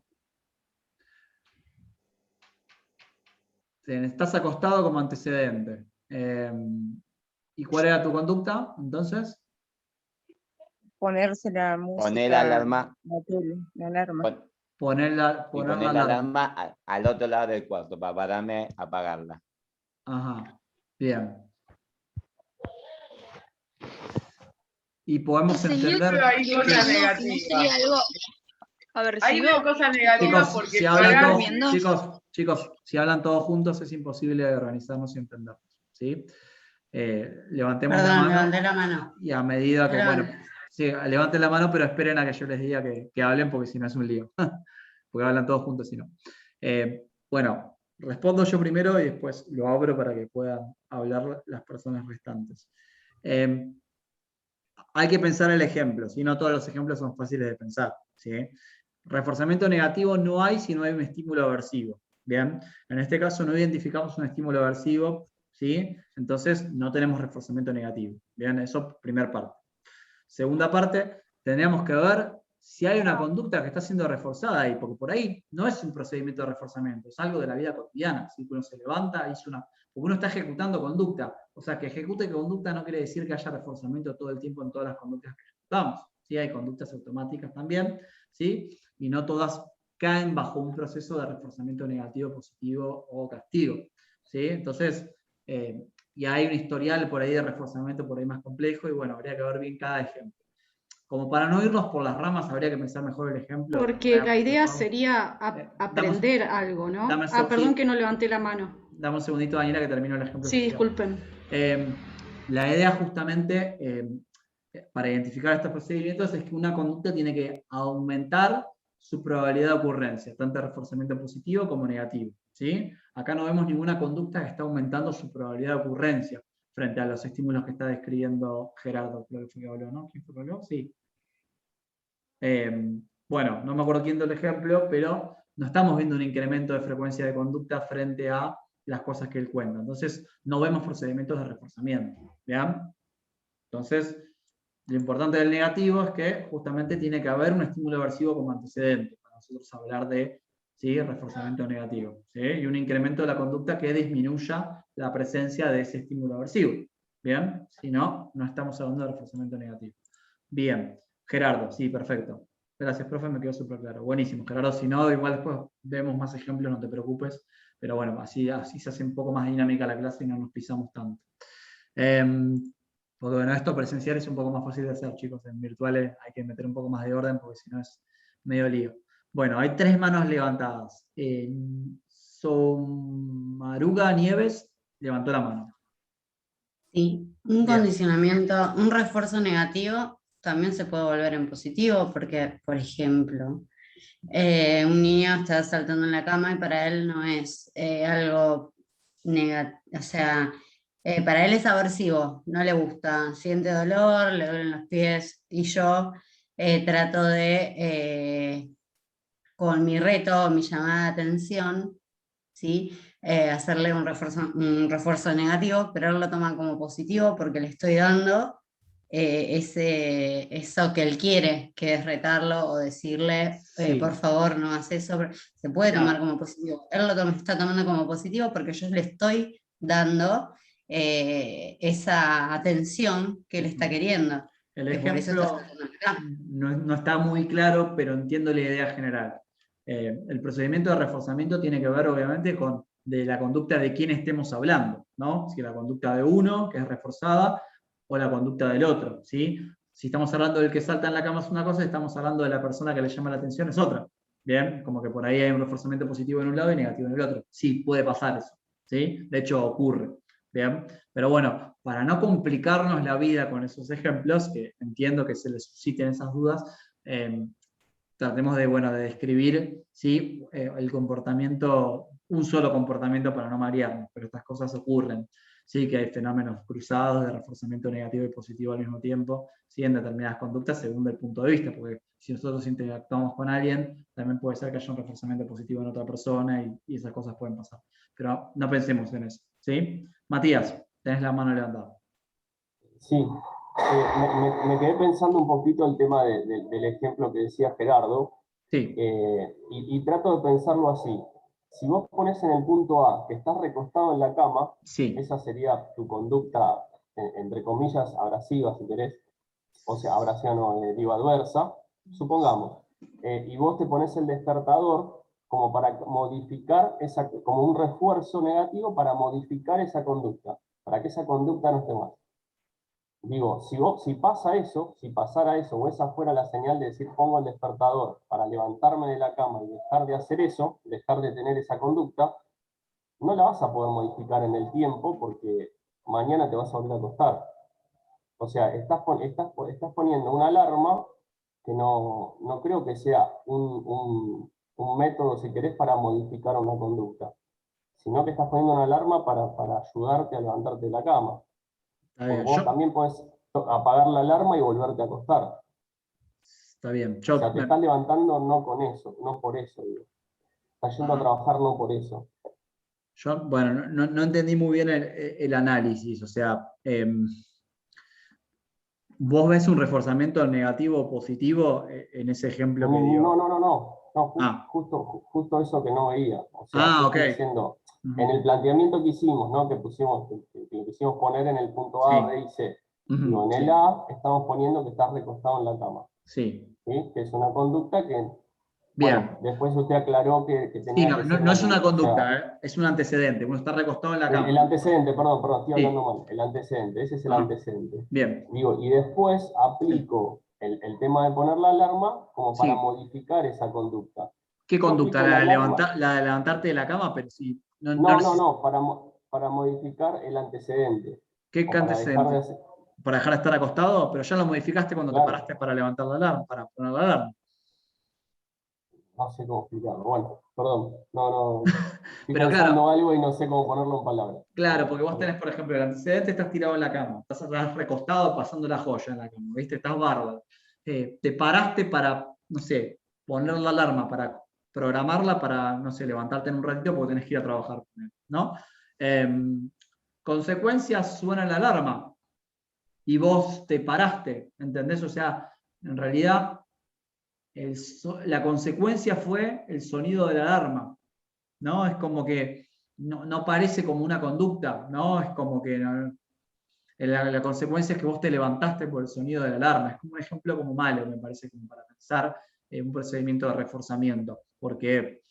Estás acostado como antecedente. ¿Y cuál era tu conducta, entonces? Ponerse la música. Poner la alarma. La alarma. Poner la alarma al otro lado del cuarto para pararme a apagarla. Ajá, bien. Y podemos entender... Hay cosas negativas. Hay cosas negativas porque chicos, si hablan todos juntos es imposible organizarnos y entendernos, ¿sí? Levantemos levanté la mano. Y a medida que, levanten la mano, pero esperen a que yo les diga que hablen, porque si no es un lío. Porque hablan todos juntos, si no. Bueno, respondo yo primero y después lo abro para que puedan hablar las personas restantes. Hay que pensar el ejemplo, si no todos los ejemplos son fáciles de pensar, ¿sí? Reforzamiento negativo no hay si no hay un estímulo aversivo. Bien, en este caso no identificamos un estímulo aversivo, ¿sí? Entonces no tenemos reforzamiento negativo. Bien, eso primera parte. Segunda parte, tendríamos que ver si hay una conducta que está siendo reforzada ahí, porque por ahí no es un procedimiento de reforzamiento, es algo de la vida cotidiana. ¿Sí? Uno se levanta, porque uno está ejecutando conducta. O sea, que ejecute conducta no quiere decir que haya reforzamiento todo el tiempo en todas las conductas que ejecutamos. ¿Sí? Hay conductas automáticas también, ¿sí? Y no todas caen bajo un proceso de reforzamiento negativo, positivo o castigo. ¿Sí? Entonces, y hay un historial por ahí de reforzamiento por ahí más complejo, y bueno, habría que ver bien cada ejemplo. Como para no irnos por las ramas, habría que pensar mejor el ejemplo. Porque la idea sería aprender algo, ¿no? Perdón que no levanté la mano. Dame un segundito, Daniela, que termino el ejemplo. Sí, disculpen. La idea justamente, para identificar estos procedimientos, es que una conducta tiene que aumentar su probabilidad de ocurrencia, tanto de reforzamiento positivo como negativo. ¿Sí? Acá no vemos ninguna conducta que está aumentando su probabilidad de ocurrencia frente a los estímulos que está describiendo Gerardo, creo que fue que habló, ¿no? ¿Quién fue que habló? Sí. Bueno, no me acuerdo quién dio el ejemplo, pero no estamos viendo un incremento de frecuencia de conducta frente a las cosas que él cuenta. Entonces, no vemos procedimientos de reforzamiento. ¿Vean? Entonces, lo importante del negativo es que justamente tiene que haber un estímulo aversivo como antecedente, para nosotros hablar de, ¿sí?, reforzamiento negativo, ¿sí? Y un incremento de la conducta que disminuya la presencia de ese estímulo aversivo. ¿Bien? Si no, no estamos hablando de reforzamiento negativo. Bien. Gerardo, sí, perfecto. Gracias, profe, me quedó súper claro. Buenísimo, Gerardo. Si no, igual después vemos más ejemplos, no te preocupes. Pero bueno, así se hace un poco más dinámica la clase y no nos pisamos tanto. Porque bueno, esto presencial es un poco más fácil de hacer, chicos. En virtuales hay que meter un poco más de orden porque si no es medio lío. Bueno, hay 3 manos levantadas. Somaruga Nieves levantó la mano. Sí, un Bien. condicionamiento, un refuerzo negativo también se puede volver en positivo porque, por ejemplo, un niño está saltando en la cama y para él no es algo negativo, o sea, para él es aversivo, no le gusta, siente dolor, le duelen los pies y yo trato de, con mi reto, mi llamada de atención, ¿sí? Hacerle un refuerzo negativo, pero él lo toma como positivo porque le estoy dando eso que él quiere, que es retarlo o decirle, Sí. por favor, no hagas eso. Se puede Claro. tomar como positivo. Él lo está tomando como positivo porque yo le estoy dando esa atención que él está queriendo. El Que por eso está ejemplo saltando acá. no está muy claro, pero entiendo la idea general. El procedimiento de reforzamiento tiene que ver, obviamente, con de la conducta de quién estemos hablando, ¿no? Si la conducta de uno, que es reforzada, o la conducta del otro, ¿sí? Si estamos hablando del que salta en la cama es una cosa, estamos hablando de la persona que le llama la atención es otra. Bien, como que por ahí hay un reforzamiento positivo en un lado y negativo en el otro. Sí, puede pasar eso, ¿sí? De hecho, ocurre. Bien, pero bueno, para no complicarnos la vida con esos ejemplos, que entiendo que se les susciten esas dudas, tratemos de, bueno, de describir, ¿sí? El comportamiento, un solo comportamiento para no marearnos, pero estas cosas ocurren. Sí, que hay fenómenos cruzados de reforzamiento negativo y positivo al mismo tiempo, ¿sí? En determinadas conductas según el punto de vista, porque si nosotros interactuamos con alguien, también puede ser que haya un reforzamiento positivo en otra persona y esas cosas pueden pasar. Pero no pensemos en eso, ¿sí? Matías, tenés la mano levantada. Sí, me quedé pensando un poquito el tema del ejemplo que decía Gerardo, sí. Y trato de pensarlo así. Si vos pones en el punto A que estás recostado en la cama, sí. esa sería tu conducta, entre comillas, abrasiva, si querés, o sea, abrasiva no, digo adversa, supongamos, y vos te pones el despertador como para modificar como un refuerzo negativo para modificar esa conducta, para que esa conducta no esté más. Digo, si pasa eso, si pasara eso, o esa fuera la señal de decir pongo el despertador para levantarme de la cama y dejar de hacer eso, dejar de tener esa conducta, no la vas a poder modificar en el tiempo porque mañana te vas a volver a acostar. O sea, estás poniendo una alarma que no creo que sea un método, si querés, para modificar una conducta, sino que estás poniendo una alarma para ayudarte a levantarte de la cama. Porque vos también podés apagar la alarma y volverte a acostar. Está bien. O sea, te estás levantando no con eso, no por eso, digo. Estás yendo a trabajar no por eso. Yo, bueno, no entendí muy bien el análisis, o sea, ¿vos ves un reforzamiento negativo o positivo en ese ejemplo que dio? No, justo eso que no veía. O sea, ok. Diciendo, en el planteamiento que hicimos, ¿no? que quisimos poner en el punto A, B y C. Digo, en el A estamos poniendo que estás recostado en la cama. Sí. ¿Sí? Que es una conducta que, bien. Bueno, después usted aclaró que tenía que ser no es una conducta, o sea, es un antecedente. Uno está recostado en la cama. el antecedente, perdón, estoy hablando mal. El antecedente, ese es el antecedente. Bien. Digo, y después aplico el tema de poner la alarma como para modificar esa conducta. ¿Qué conducta? ¿La de levantarte de la cama? Pero si, no, para modificar el antecedente. ¿Qué antecedente? ¿Para dejar de estar acostado? Pero ya lo modificaste cuando te paraste para levantar la alarma, para poner la alarma. No sé cómo explicarlo. Bueno, perdón. Estoy pero pensando algo y no sé cómo ponerlo en palabras. Claro, porque vos tenés, por ejemplo, el antecedente, estás tirado en la cama, estás recostado pasando la joya en la cama, ¿viste? Estás bárbaro. Te paraste para, no sé, poner la alarma, para programarla, para, no sé, levantarte en un ratito porque tenés que ir a trabajar, ¿no? Consecuencias, suena la alarma y vos te paraste, ¿entendés? O sea, en realidad la consecuencia fue el sonido de la alarma, ¿no? Es como que no parece como una conducta, ¿no? Es como que la consecuencia es que vos te levantaste por el sonido de la alarma. Es como un ejemplo como malo, me parece, como para pensar un procedimiento de reforzamiento, porque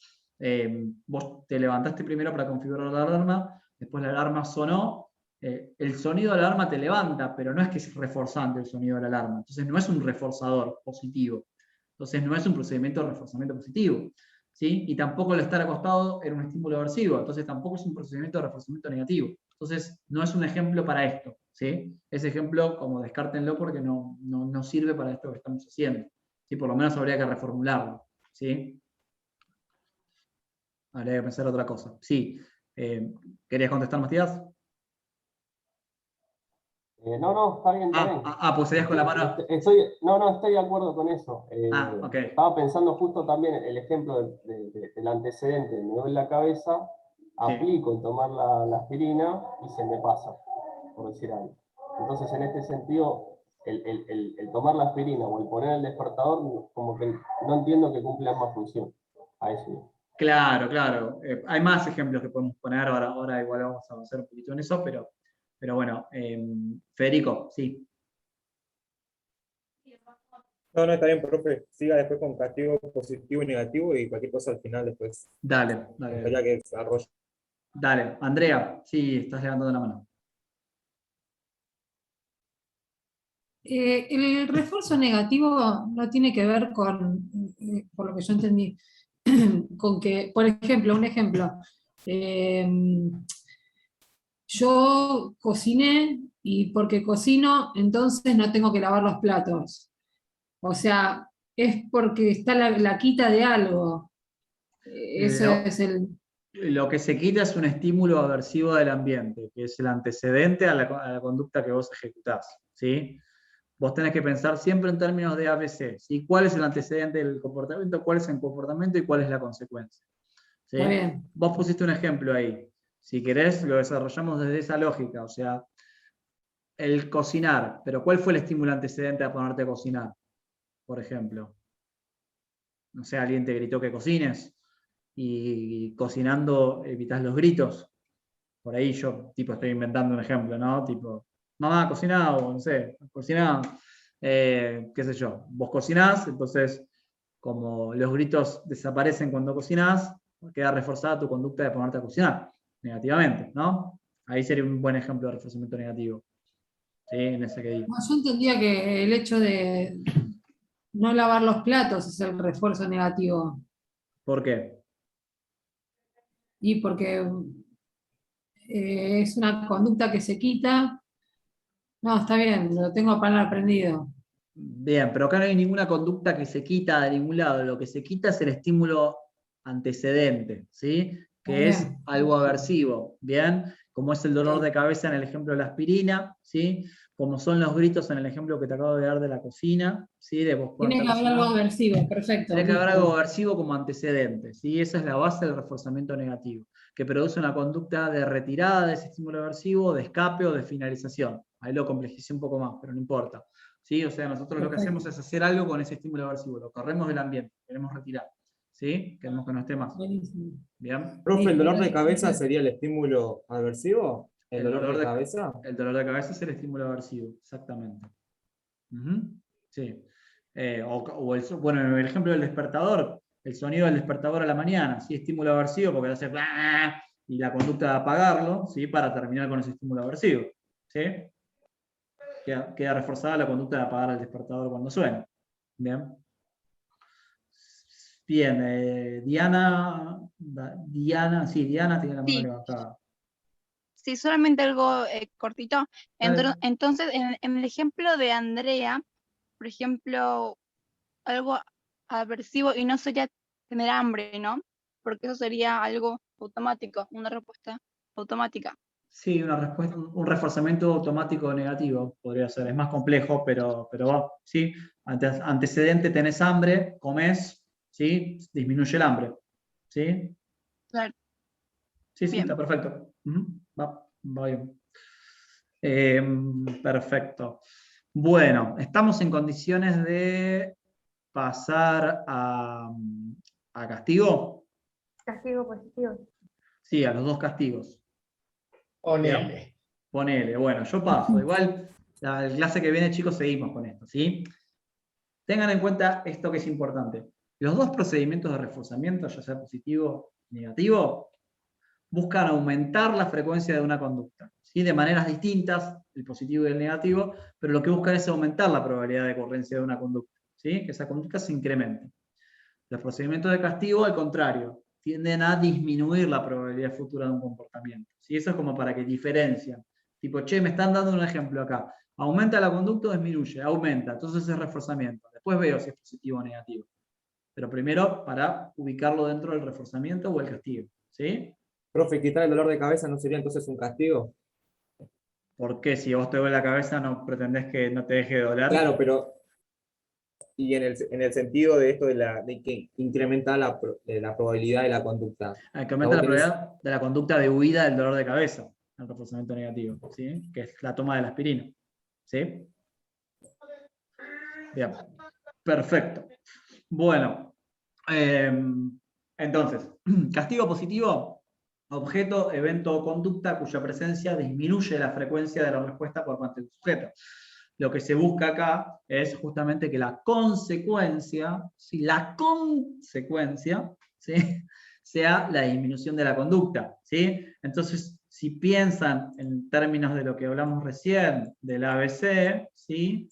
vos te levantaste primero para configurar la alarma, después la alarma sonó, el sonido de la alarma te levanta, pero no es que es reforzante el sonido de la alarma, entonces no es un reforzador positivo. Entonces no es un procedimiento de reforzamiento positivo. ¿sí? Y tampoco el estar acostado era un estímulo aversivo, entonces tampoco es un procedimiento de reforzamiento negativo. Entonces, no es un ejemplo para esto, ¿sí? Ese ejemplo, como descártenlo porque no sirve para esto que estamos haciendo, ¿sí? Por lo menos habría que reformularlo, ¿sí? Habría que pensar otra cosa. Sí. ¿Querías contestar, Matías? No, está bien, está bien. Pues serías con la mano. Estoy de acuerdo con eso. Ok. Estaba pensando justo también el ejemplo del antecedente, me duele la cabeza, aplico el tomar la aspirina y se me pasa, por decir algo. Entonces, en este sentido, el tomar la aspirina o el poner el despertador, como que no entiendo que cumpla más función a eso. Claro, claro. Hay más ejemplos que podemos poner, ahora igual vamos a avanzar un poquito en eso, pero bueno, Federico, sí. No, está bien, profe. Siga después con castigo positivo y negativo y cualquier cosa al final después. Dale. Ya que desarrolle. Dale, Andrea, sí, estás levantando la mano. El refuerzo negativo no tiene que ver con, por lo que yo entendí, con que, por ejemplo, un ejemplo, yo cociné y porque cocino, entonces no tengo que lavar los platos. O sea, es porque está la quita de algo. Eso es el... Lo que se quita es un estímulo aversivo del ambiente, que es el antecedente a la conducta que vos ejecutás, ¿sí? Vos tenés que pensar siempre en términos de ABC, ¿sí? ¿Cuál es el antecedente del comportamiento, cuál es el comportamiento y cuál es la consecuencia? ¿Sí? Está bien. Vos pusiste un ejemplo ahí. Si querés, lo desarrollamos desde esa lógica, o sea, el cocinar, pero ¿cuál fue el estímulo antecedente a ponerte a cocinar? Por ejemplo. No sé, alguien te gritó que cocines y cocinando evitas los gritos. Por ahí yo, tipo, estoy inventando un ejemplo, ¿no? Tipo, mamá, cociná, o no sé, cociná, qué sé yo. Vos cocinás, entonces, como los gritos desaparecen cuando cocinás, queda reforzada tu conducta de ponerte a cocinar, negativamente, ¿no? Ahí sería un buen ejemplo de reforzamiento negativo. Sí, en ese que digo. No, yo entendía que el hecho de no lavar los platos es el refuerzo negativo. ¿Por qué? Y porque es una conducta que se quita. No, está bien, lo tengo para aprendido. Bien, pero acá no hay ninguna conducta que se quita de ningún lado. Lo que se quita es el estímulo antecedente, ¿sí? Que es algo aversivo, ¿bien? Como es el dolor de cabeza en el ejemplo de la aspirina, ¿sí? Como son los gritos en el ejemplo que te acabo de dar de la cocina, ¿sí? De vos Tiene que haber algo aversivo, perfecto. Tiene que haber algo aversivo como antecedente, ¿sí? Esa es la base del reforzamiento negativo, que produce una conducta de retirada de ese estímulo aversivo, de escape o de finalización. Ahí lo complejicé un poco más, pero no importa. ¿Sí? O sea, nosotros lo que hacemos es hacer algo con ese estímulo aversivo, lo corremos del ambiente, queremos retirar. ¿Sí? Queremos que no esté más. Bien. Profe, ¿el dolor de cabeza sería el estímulo aversivo? ¿El dolor de cabeza? El dolor de cabeza es el estímulo aversivo, exactamente. Sí. Bueno, en el ejemplo del despertador, el sonido del despertador a la mañana, ¿sí? Estímulo aversivo porque hace y la conducta de apagarlo, ¿sí? Para terminar con ese estímulo aversivo. ¿Sí? Queda reforzada la conducta de apagar el despertador cuando suena. Bien. Bien, Diana tiene la mano levantada. Sí, solamente algo cortito. Dale. Entonces, en el ejemplo de Andrea, por ejemplo, algo aversivo y no sería tener hambre, ¿no? Porque eso sería algo automático, una respuesta automática. Sí, un reforzamiento automático negativo podría ser. Es más complejo, pero va. ¿Sí? Antecedente, tenés hambre, comés, ¿sí? Disminuye el hambre. ¿Sí? Claro. Sí, está perfecto. Va bien. Perfecto. Bueno, estamos en condiciones de pasar a castigo. Castigo positivo. Sí, a los dos castigos. Ponele. Ponele, bueno, yo paso. Igual, la clase que viene, chicos, seguimos con esto, ¿sí? Tengan en cuenta esto que es importante. Los dos procedimientos de reforzamiento, ya sea positivo o negativo, buscan aumentar la frecuencia de una conducta, ¿sí? De maneras distintas, el positivo y el negativo, pero lo que buscan es aumentar la probabilidad de ocurrencia de una conducta, ¿sí? Que esa conducta se incremente. Los procedimientos de castigo, al contrario, tienden a disminuir la probabilidad futura de un comportamiento. ¿Sí? Eso es como para que diferencian. Tipo, che, me están dando un ejemplo acá. ¿Aumenta la conducta o disminuye? Aumenta, entonces es reforzamiento. Después veo si es positivo o negativo. Pero primero para ubicarlo dentro del reforzamiento o el castigo. ¿Sí? Profe, quitar el dolor de cabeza no sería entonces un castigo. ¿Por qué? Si a vos te duele la cabeza, ¿no pretendés que no te deje de doler? Claro, pero y en el sentido de esto de que incrementa la probabilidad de la conducta. Que aumenta la probabilidad de la conducta de huida del dolor de cabeza, el reforzamiento negativo, ¿sí? Que es la toma de la aspirina. ¿Sí? Bien, perfecto. Bueno, entonces, castigo positivo, objeto, evento o conducta cuya presencia disminuye la frecuencia de la respuesta por parte del sujeto. Lo que se busca acá es justamente que la consecuencia, ¿sí? ¿Sí? sea la disminución de la conducta. ¿Sí? Entonces, si piensan en términos de lo que hablamos recién del ABC, ¿sí?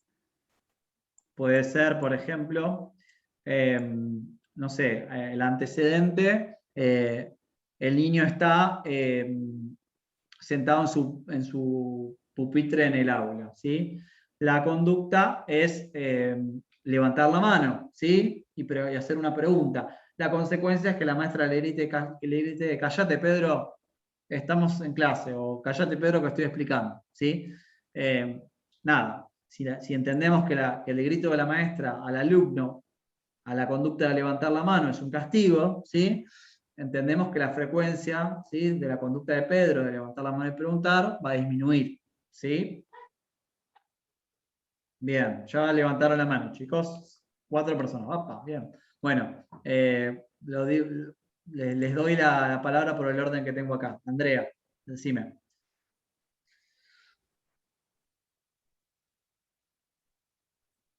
Puede ser, por ejemplo, no sé, el antecedente, el niño está sentado en su pupitre en el aula, ¿sí? La conducta es levantar la mano, ¿sí? Y hacer una pregunta. La consecuencia es que la maestra le grite, cállate Pedro, estamos en clase, o cállate Pedro que estoy explicando, ¿sí? Nada, si entendemos que el grito de la maestra al alumno, a la conducta de levantar la mano es un castigo, ¿sí? Entendemos que la frecuencia, ¿sí? de la conducta de Pedro de levantar la mano y preguntar va a disminuir, ¿sí? Bien, ya levantaron la mano, chicos. 4 personas. Opa, bien. Bueno, les doy la palabra por el orden que tengo acá. Andrea, decime.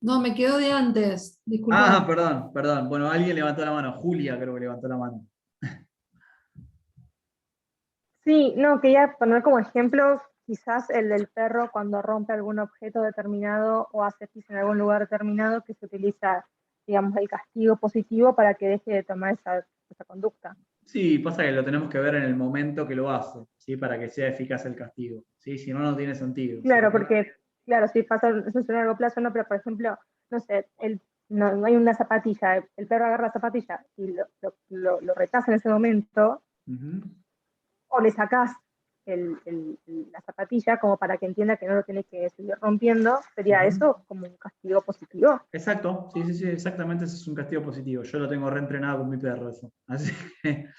No, me quedó de antes. Disculpa. Ah, perdón. Bueno, alguien levantó la mano. Julia creo que levantó la mano. Sí, no, quería poner como ejemplo quizás el del perro cuando rompe algún objeto determinado o hace pis en algún lugar determinado, que se utiliza, digamos, el castigo positivo para que deje de tomar esa conducta. Sí, pasa que lo tenemos que ver en el momento que lo hace, ¿sí? Para que sea eficaz el castigo, ¿sí? Si no, no tiene sentido. Claro, ¿sí? porque, claro, si pasa eso es a largo plazo, no, pero por ejemplo, no sé, no hay una zapatilla, el perro agarra la zapatilla y lo retaza en ese momento, o le sacás la zapatilla como para que entienda que no lo tiene que seguir rompiendo, sería eso como un castigo positivo. Exacto, sí, exactamente, ese es un castigo positivo. Yo lo tengo reentrenado con mi perro eso. Así que,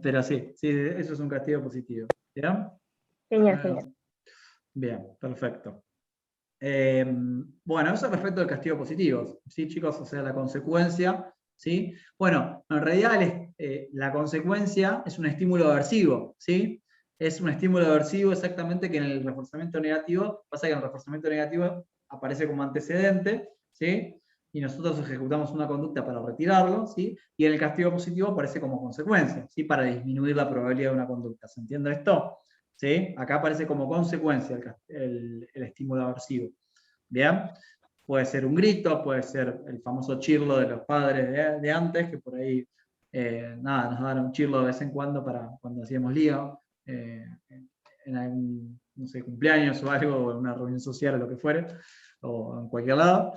pero sí, eso es un castigo positivo. ¿Ya? Genial. Bien, perfecto. Bueno, eso respecto al castigo positivo, ¿sí, chicos? O sea, la consecuencia, ¿sí? Bueno, en realidad la consecuencia es un estímulo aversivo, ¿sí? Es un estímulo aversivo exactamente que en el reforzamiento negativo, pasa que en el reforzamiento negativo aparece como antecedente, ¿sí? Y nosotros ejecutamos una conducta para retirarlo, ¿sí? Y en el castigo positivo aparece como consecuencia, ¿sí? Para disminuir la probabilidad de una conducta. ¿Se entiende esto? ¿Sí? Acá aparece como consecuencia el estímulo aversivo. ¿Bien? Puede ser un grito, puede ser el famoso chirlo de los padres de antes, que por ahí nada, nos daban un chirlo de vez en cuando para cuando hacíamos lío, en algún, no sé, cumpleaños o algo, o en una reunión social o lo que fuere, o en cualquier lado.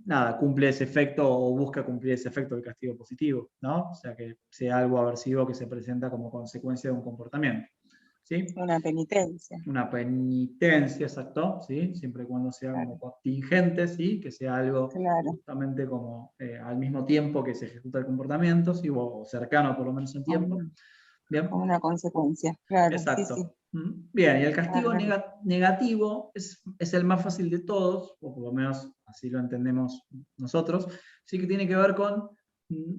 Nada, cumple ese efecto o busca cumplir ese efecto del castigo positivo, ¿no? O sea, que sea algo aversivo que se presenta como consecuencia de un comportamiento. ¿Sí? Una penitencia. Una penitencia, exacto, ¿sí? Siempre y cuando sea como contingente, ¿sí? Que sea algo justamente como al mismo tiempo que se ejecuta el comportamiento, ¿sí? O cercano por lo menos en tiempo. ¿Bien? Como una consecuencia, claro. Exacto. Sí. Bien, y el castigo negativo es el más fácil de todos, o por lo menos así lo entendemos nosotros, sí, que tiene que ver con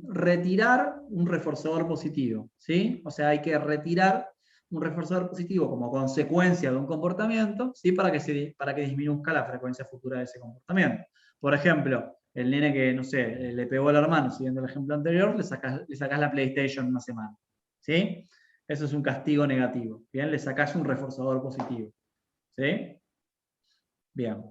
retirar un reforzador positivo, ¿sí? O sea, hay que retirar un reforzador positivo como consecuencia de un comportamiento, ¿sí? para que disminuzca la frecuencia futura de ese comportamiento. Por ejemplo, el nene que, no sé, le pegó al hermano, siguiendo el ejemplo anterior, le sacás la PlayStation una semana, ¿sí? Eso es un castigo negativo, ¿bien? Le sacás un reforzador positivo, ¿sí? Bien.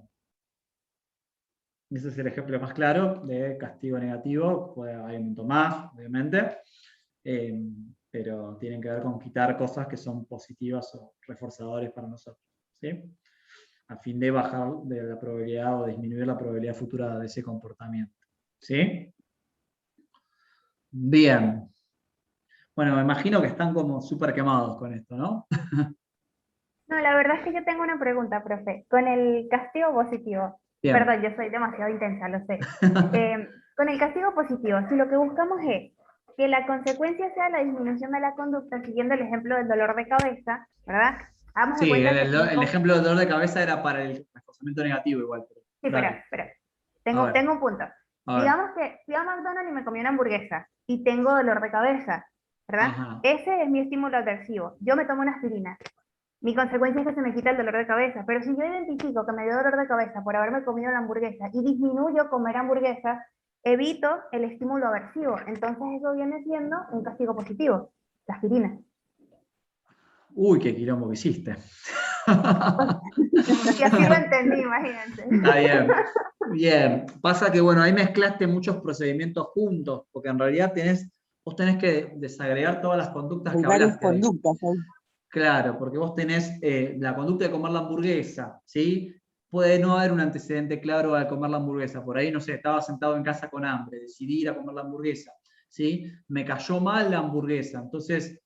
Ese es el ejemplo más claro de castigo negativo. Hay un montón más, obviamente, pero tienen que ver con quitar cosas que son positivas o reforzadores para nosotros, ¿sí? A fin de bajar de la probabilidad o disminuir la probabilidad futura de ese comportamiento, ¿sí? Bien. Bueno, me imagino que están como súper quemados con esto, ¿no? No, la verdad es que yo tengo una pregunta, profe. Con el castigo positivo, Bien. perdón, yo soy demasiado intensa, lo sé. Con el castigo positivo, si lo que buscamos es que la consecuencia sea la disminución de la conducta, siguiendo el ejemplo del dolor de cabeza, ¿verdad? Hagamos de Sí, cuenta que el ejemplo del dolor de cabeza era para el reforzamiento negativo igual. Pero, sí, dale. espera. A ver. Tengo un punto. A ver. Digamos que fui a McDonald's y me comí una hamburguesa y tengo dolor de cabeza, ¿verdad? Ajá. Ese es mi estímulo aversivo. Yo me tomo una aspirina. Mi consecuencia es que se me quita el dolor de cabeza, pero si yo identifico que me dio dolor de cabeza por haberme comido la hamburguesa y disminuyo comer hamburguesa, evito el estímulo aversivo. Entonces eso viene siendo un castigo positivo, la aspirina. Uy, qué quilombo que hiciste. Y así lo entendí, imagínense. Está bien. Bien. Pasa que, bueno, ahí mezclaste muchos procedimientos juntos, porque en realidad vos tenés que desagregar todas las conductas Hay que varias hablaste ahí. conductas ahí. Claro, porque vos tenés la conducta de comer la hamburguesa, ¿sí? Puede no haber un antecedente claro al comer la hamburguesa. Por ahí, no sé, estaba sentado en casa con hambre, decidí ir a comer la hamburguesa, ¿sí? Me cayó mal la hamburguesa. Entonces,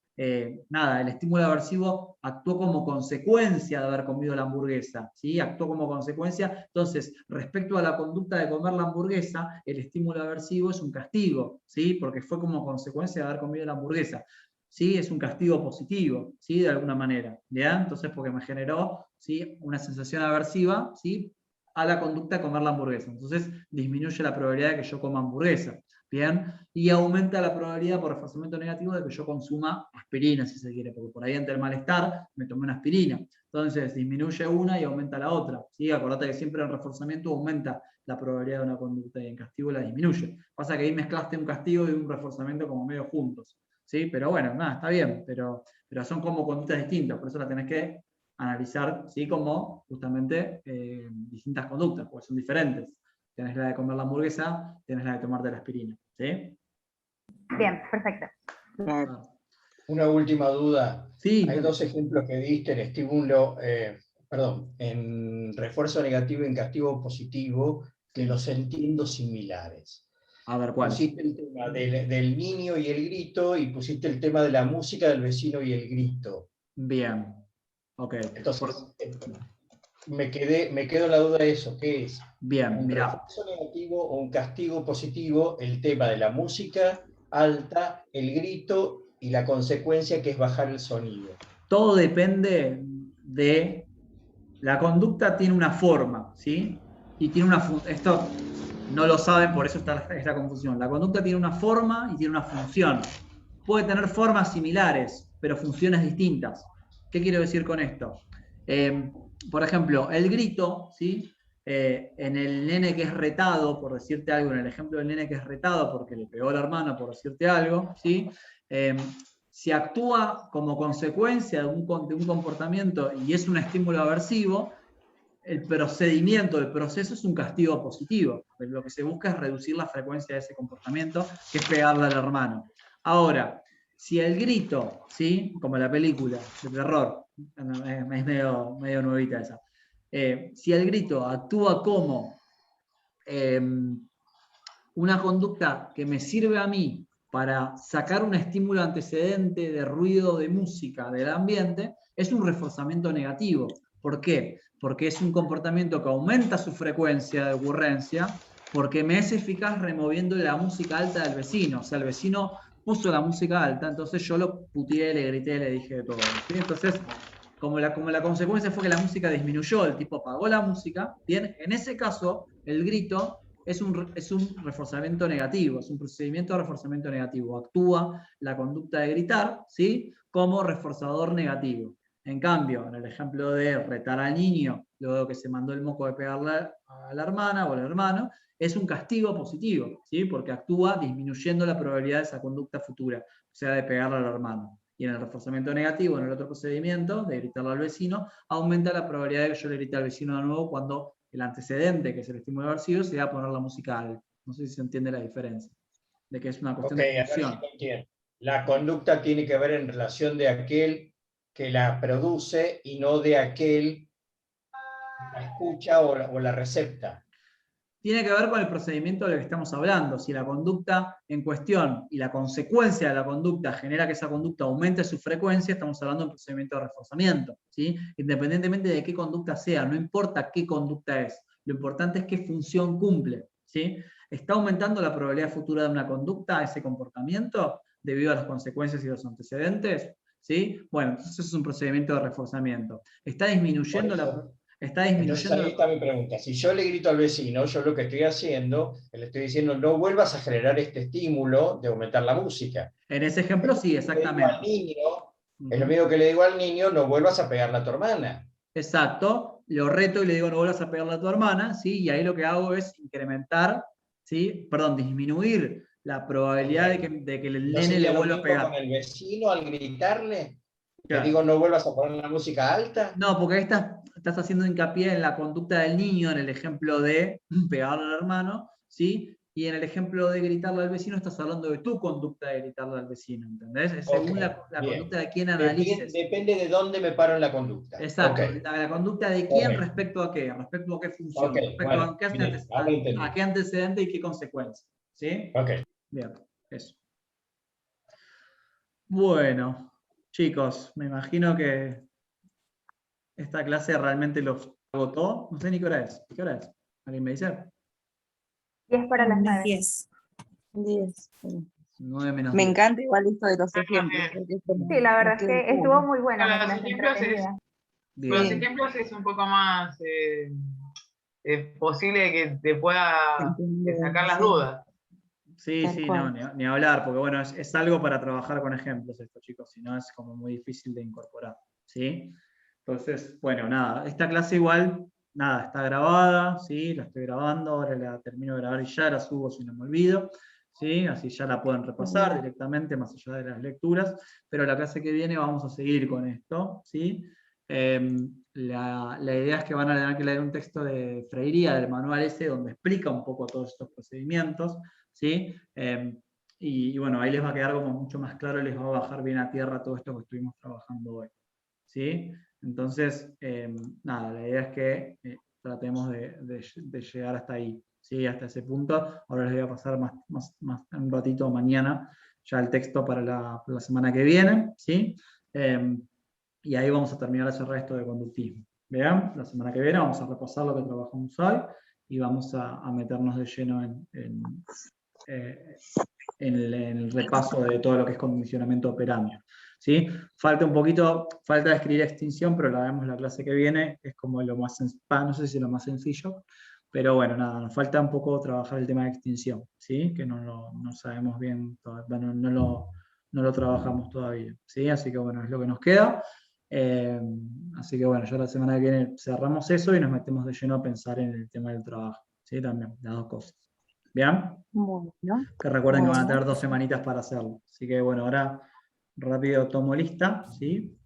nada, el estímulo aversivo actuó como consecuencia de haber comido la hamburguesa, ¿sí? Actuó como consecuencia. Entonces, respecto a la conducta de comer la hamburguesa, el estímulo aversivo es un castigo, ¿sí? Porque fue como consecuencia de haber comido la hamburguesa. ¿Sí? Es un castigo positivo, ¿sí? De alguna manera, ¿ya? Entonces, porque me generó, ¿sí? Una sensación aversiva, ¿sí? A la conducta de comer la hamburguesa. Entonces, disminuye la probabilidad de que yo coma hamburguesa, ¿bien? Y aumenta la probabilidad por reforzamiento negativo de que yo consuma aspirina, si se quiere, porque por ahí ante el malestar me tomé una aspirina. Entonces, disminuye una y aumenta la otra, ¿sí? Acordate que siempre el reforzamiento aumenta la probabilidad de una conducta y en castigo la disminuye. Pasa que ahí mezclaste un castigo y un reforzamiento como medio juntos. ¿Sí? Pero bueno, nada, está bien, pero son como conductas distintas, por eso la tenés que analizar, ¿sí? Como justamente distintas conductas, porque son diferentes. Tenés la de comer la hamburguesa, tenés la de tomarte la aspirina, ¿sí? Bien, perfecto. Una última duda. Sí. Hay dos ejemplos que diste, el estímulo, en refuerzo negativo y en castigo positivo, que los entiendo similares. A ver, ¿cuál? Pusiste el tema del niño y el grito, y pusiste el tema de la música del vecino y el grito. Bien. Ok. Entonces, me quedo en la duda de eso, ¿qué es? Bien, ¿Un mirá. refuerzo negativo o un castigo positivo? El tema de la música alta, el grito y la consecuencia que es bajar el sonido. Todo depende de... La conducta tiene una forma, ¿sí? Y tiene una... Esto no lo saben, por eso está esta confusión. La conducta tiene una forma y tiene una función. Puede tener formas similares, pero funciones distintas. ¿Qué quiero decir con esto? Por ejemplo, el grito, ¿sí? En el nene que es retado, por decirte algo, en el ejemplo del nene que es retado porque le pegó a la hermana, por decirte algo, ¿sí? Si actúa como consecuencia de un comportamiento y es un estímulo aversivo, el procedimiento, el proceso es un castigo positivo. Lo que se busca es reducir la frecuencia de ese comportamiento, que es pegarle al hermano. Ahora, si el grito, ¿sí? Como la película de terror, es medio nuevita esa, si el grito actúa como una conducta que me sirve a mí para sacar un estímulo antecedente de ruido, de música, del ambiente, es un reforzamiento negativo. ¿Por qué? Porque es un comportamiento que aumenta su frecuencia de ocurrencia, porque me es eficaz removiendo la música alta del vecino. O sea, el vecino puso la música alta, entonces yo lo puteé, le grité, le dije de todo. ¿Sí? Entonces, como la consecuencia fue que la música disminuyó, el tipo apagó la música, bien, en ese caso, el grito es un reforzamiento negativo, es un procedimiento de reforzamiento negativo. Actúa la conducta de gritar, ¿sí? Como reforzador negativo. En cambio, en el ejemplo de retar al niño, luego que se mandó el moco de pegarle a la hermana o al hermano, es un castigo positivo, ¿sí? Porque actúa disminuyendo la probabilidad de esa conducta futura, o sea, de pegarle al hermano. Y en el reforzamiento negativo, en el otro procedimiento, de gritarle al vecino, aumenta la probabilidad de que yo le grite al vecino de nuevo cuando el antecedente, que es el estímulo aversivo, se va a poner la música alta. No sé si se entiende la diferencia, de que es una cuestión Ok, de a ver si función. lo entiendo. La conducta tiene que ver en relación de aquel que la produce y no de aquel que la escucha o la recepta. Tiene que ver con el procedimiento del que estamos hablando. Si la conducta en cuestión y la consecuencia de la conducta genera que esa conducta aumente su frecuencia, estamos hablando de un procedimiento de reforzamiento, ¿sí? Independientemente de qué conducta sea, no importa qué conducta es, lo importante es qué función cumple, ¿sí? ¿Está aumentando la probabilidad futura de una conducta, ese comportamiento, debido a las consecuencias y los antecedentes? ¿Sí? Bueno, entonces eso es un procedimiento de reforzamiento. ¿Está disminuyendo la... Entonces ahí está mi pregunta. Si yo le grito al vecino, yo lo que estoy haciendo, le estoy diciendo, no vuelvas a generar este estímulo de aumentar la música. En ese ejemplo sí, exactamente. Es lo mismo que le digo al niño, no vuelvas a pegarle a tu hermana. Exacto, lo reto y le digo no vuelvas a pegarle a tu hermana, ¿sí? Y ahí lo que hago es incrementar, ¿sí? Perdón, disminuir la probabilidad de que el ¿No nene le sería lo vuelva a mismo pegar. con el vecino al gritarle? Claro. Le digo, no vuelvas a poner la música alta. No, porque ahí estás haciendo hincapié en la conducta del niño, en el ejemplo de pegarle al hermano, ¿sí? Y en el ejemplo de gritarle al vecino estás hablando de tu conducta de gritarle al vecino, ¿entendés? Es según Ok, la bien. conducta de quien analices. Depende de dónde me paro en la conducta. Exacto, Ok. la conducta de quién Correcto. respecto a qué función, Ok, respecto bueno, a qué, bien, ahora entendí. a qué antecedente y qué consecuencia. ¿Sí? Ok. Bien, eso. Bueno, chicos, me imagino que esta clase realmente los agotó. No sé ni qué hora es. ¿Qué hora es? ¿Alguien me dice? 10 para las 9. 10. 10. 9 menos Me 10. encanta igual esto de los ejemplos. Porque es como Sí, la verdad es que que estuvo muy buena la Los clase, ejemplos entretenida. Bien. Los ejemplos es un poco más posible que te pueda sacar las sí. dudas. Sí, Tal sí, cual. no, ni hablar, porque bueno, es algo para trabajar con ejemplos esto, chicos, si no es como muy difícil de incorporar, ¿sí? Entonces, bueno, nada, esta clase igual, nada, está grabada, ¿sí? La estoy grabando, ahora la termino de grabar y ya la subo si no me olvido, ¿sí? Así ya la pueden repasar directamente, más allá de las lecturas, pero la clase que viene vamos a seguir con esto, ¿sí? La idea es que van a tener que leer un texto de Freiría, del manual ese, donde explica un poco todos estos procedimientos, ¿sí? Y bueno, ahí les va a quedar como mucho más claro, les va a bajar bien a tierra todo esto que estuvimos trabajando hoy, ¿sí? Entonces, nada, la idea es que tratemos de llegar hasta ahí, ¿sí? Hasta ese punto. Ahora les voy a pasar más un ratito mañana ya el texto para la semana que viene, ¿sí? Y ahí vamos a terminar ese resto de conductismo. Vean, la semana que viene vamos a repasar lo que trabajamos hoy y vamos a meternos de lleno en el repaso de todo lo que es condicionamiento operando, ¿sí? Falta de escribir extinción, pero la vemos la clase que viene, es como lo más, no sé si es lo más sencillo, pero bueno, nada, nos falta un poco trabajar el tema de extinción, ¿sí? Que no sabemos bien, no lo trabajamos todavía, ¿sí? Así que bueno, es lo que nos queda. Así que bueno, ya la semana que viene cerramos eso y nos metemos de lleno a pensar en el tema del trabajo, ¿sí? También, las dos cosas. ¿Bien? Bueno. Que recuerden que van a tener 2 semanitas para hacerlo. Así que bueno, ahora rápido tomo lista, ¿sí?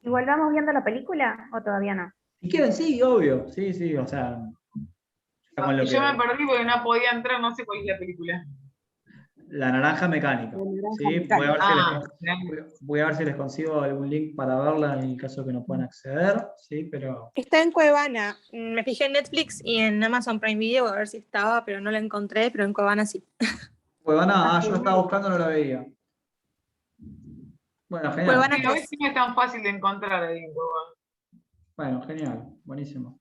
¿Igual vamos viendo la película o todavía no? Si quieren, sí, obvio. Sí, o sea. Con lo Y yo que, me perdí porque no podía entrar, no sé cuál es la película. la naranja mecánica. ¿Sí? Voy a ver si les consigo algún link para verla en el caso que no puedan acceder, ¿sí? Pero. Está en Cuevana. Me fijé en Netflix y en Amazon Prime Video a ver si estaba, pero no la encontré, pero en Cuevana sí. Cuevana, yo estaba buscando, no la veía. Bueno, genial. Cuevana Sí, a ver si no es tan fácil de encontrar ahí en Cuevana. Bueno, genial, buenísimo.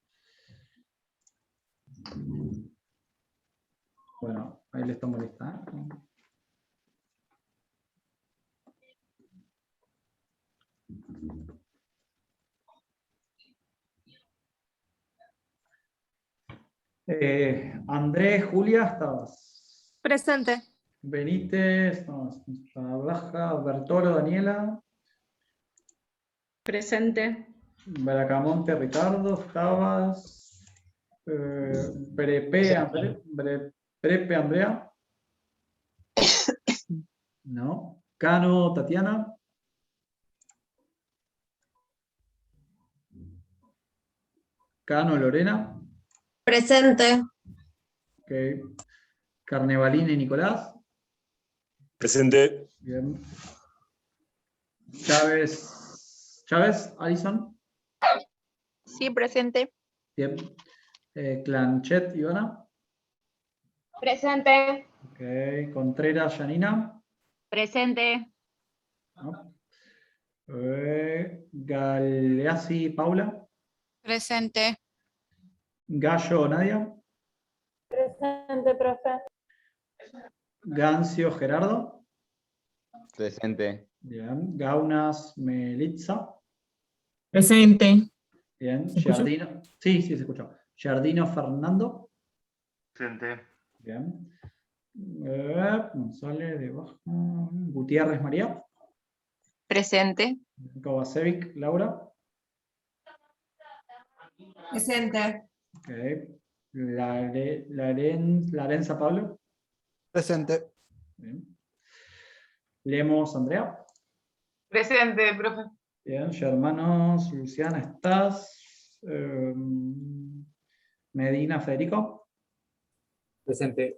Bueno, ahí les tomo lista. Andrés, Julia, ¿estabas? Presente. Benítez, Baja, Bertolo, Daniela. Presente. Bracamonte, Ricardo, estabas. Prepe, Andrea. No. Cano, Tatiana. Cano, Lorena. Presente. Ok. Carnevalini Nicolás. Presente. Bien. Chávez, Alison. Sí, presente. Bien. Clanchet, Ivana. Presente. Ok. Contreras, Janina. Presente. ¿No? Galeazzi, Paula. Presente. Gallo, Nadia. Presente, profe. Gancio, Gerardo. Presente. Bien. Gaunas, Melitza. Presente. Bien. ¿Me escucho? Giardino. Sí, se escuchó. Giardino, Fernando. Presente. Bien. González, debajo. Gutiérrez, María. Presente. Kovacevic, Laura. Presente. Ok. Larenza, Pablo. Presente. Bien. Lemos, Andrea. Presente, profe. Bien. Germanos, Luciana, ¿estás? Medina, Federico. Presente.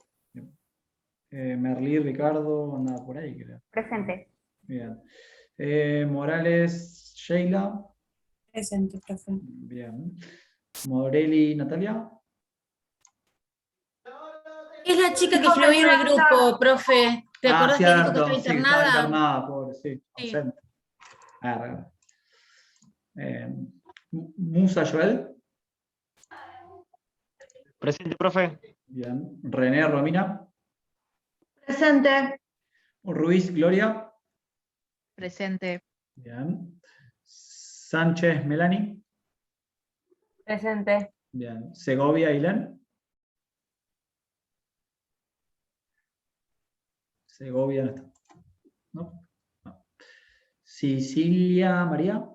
Merlí, Ricardo, anda por ahí, creo. Presente. Bien. Morales, Sheila. Presente, profe. Bien. Morelli, Natalia. Es la chica que escribió en el grupo, profe. ¿Te acordás que dijo que Cierto, estaba sí, estaba internada? internada, pobre, sí, Sí. ausente. Musa, Joel. Presente, profe. Bien. René, Romina. Presente. Ruiz, Gloria. Presente. Bien. Sánchez, Melanie. Presente. Bien. Segovia, Ailén. Segovia no está. ¿No? No. Sicilia, María.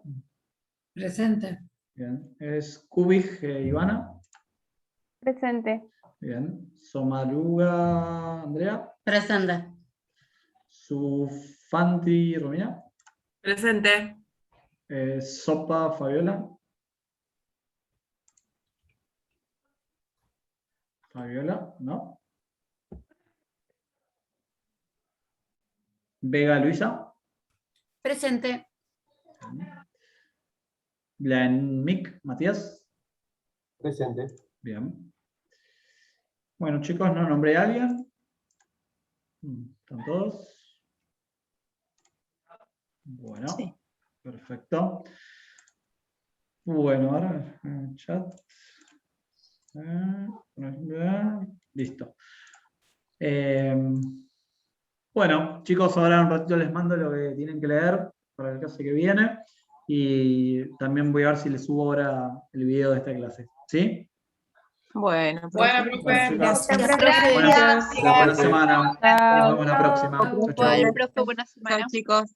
Presente. Bien. Es Kubik, Ivana. Presente. Bien. Somaruga, Andrea. Presente. Sufanti, Romina. Presente. Sopa, Fabiola. Fabiola, ¿no? Vega, Luisa. Presente. Blanmic, Matías. Presente. Bien. Bueno, chicos, ¿no nombré a alguien? ¿Están todos? Bueno, Sí. perfecto. Bueno, ahora en el chat. Listo. Bueno, chicos, ahora un ratito les mando lo que tienen que leer para el clase que viene. Y también voy a ver si les subo ahora el video de esta clase. ¿Sí? Bueno, Bueno, profe. profe. Buena semana. Nos vemos la próxima. Chau, chau. Igual, profe, buena semana. Chao, chicos.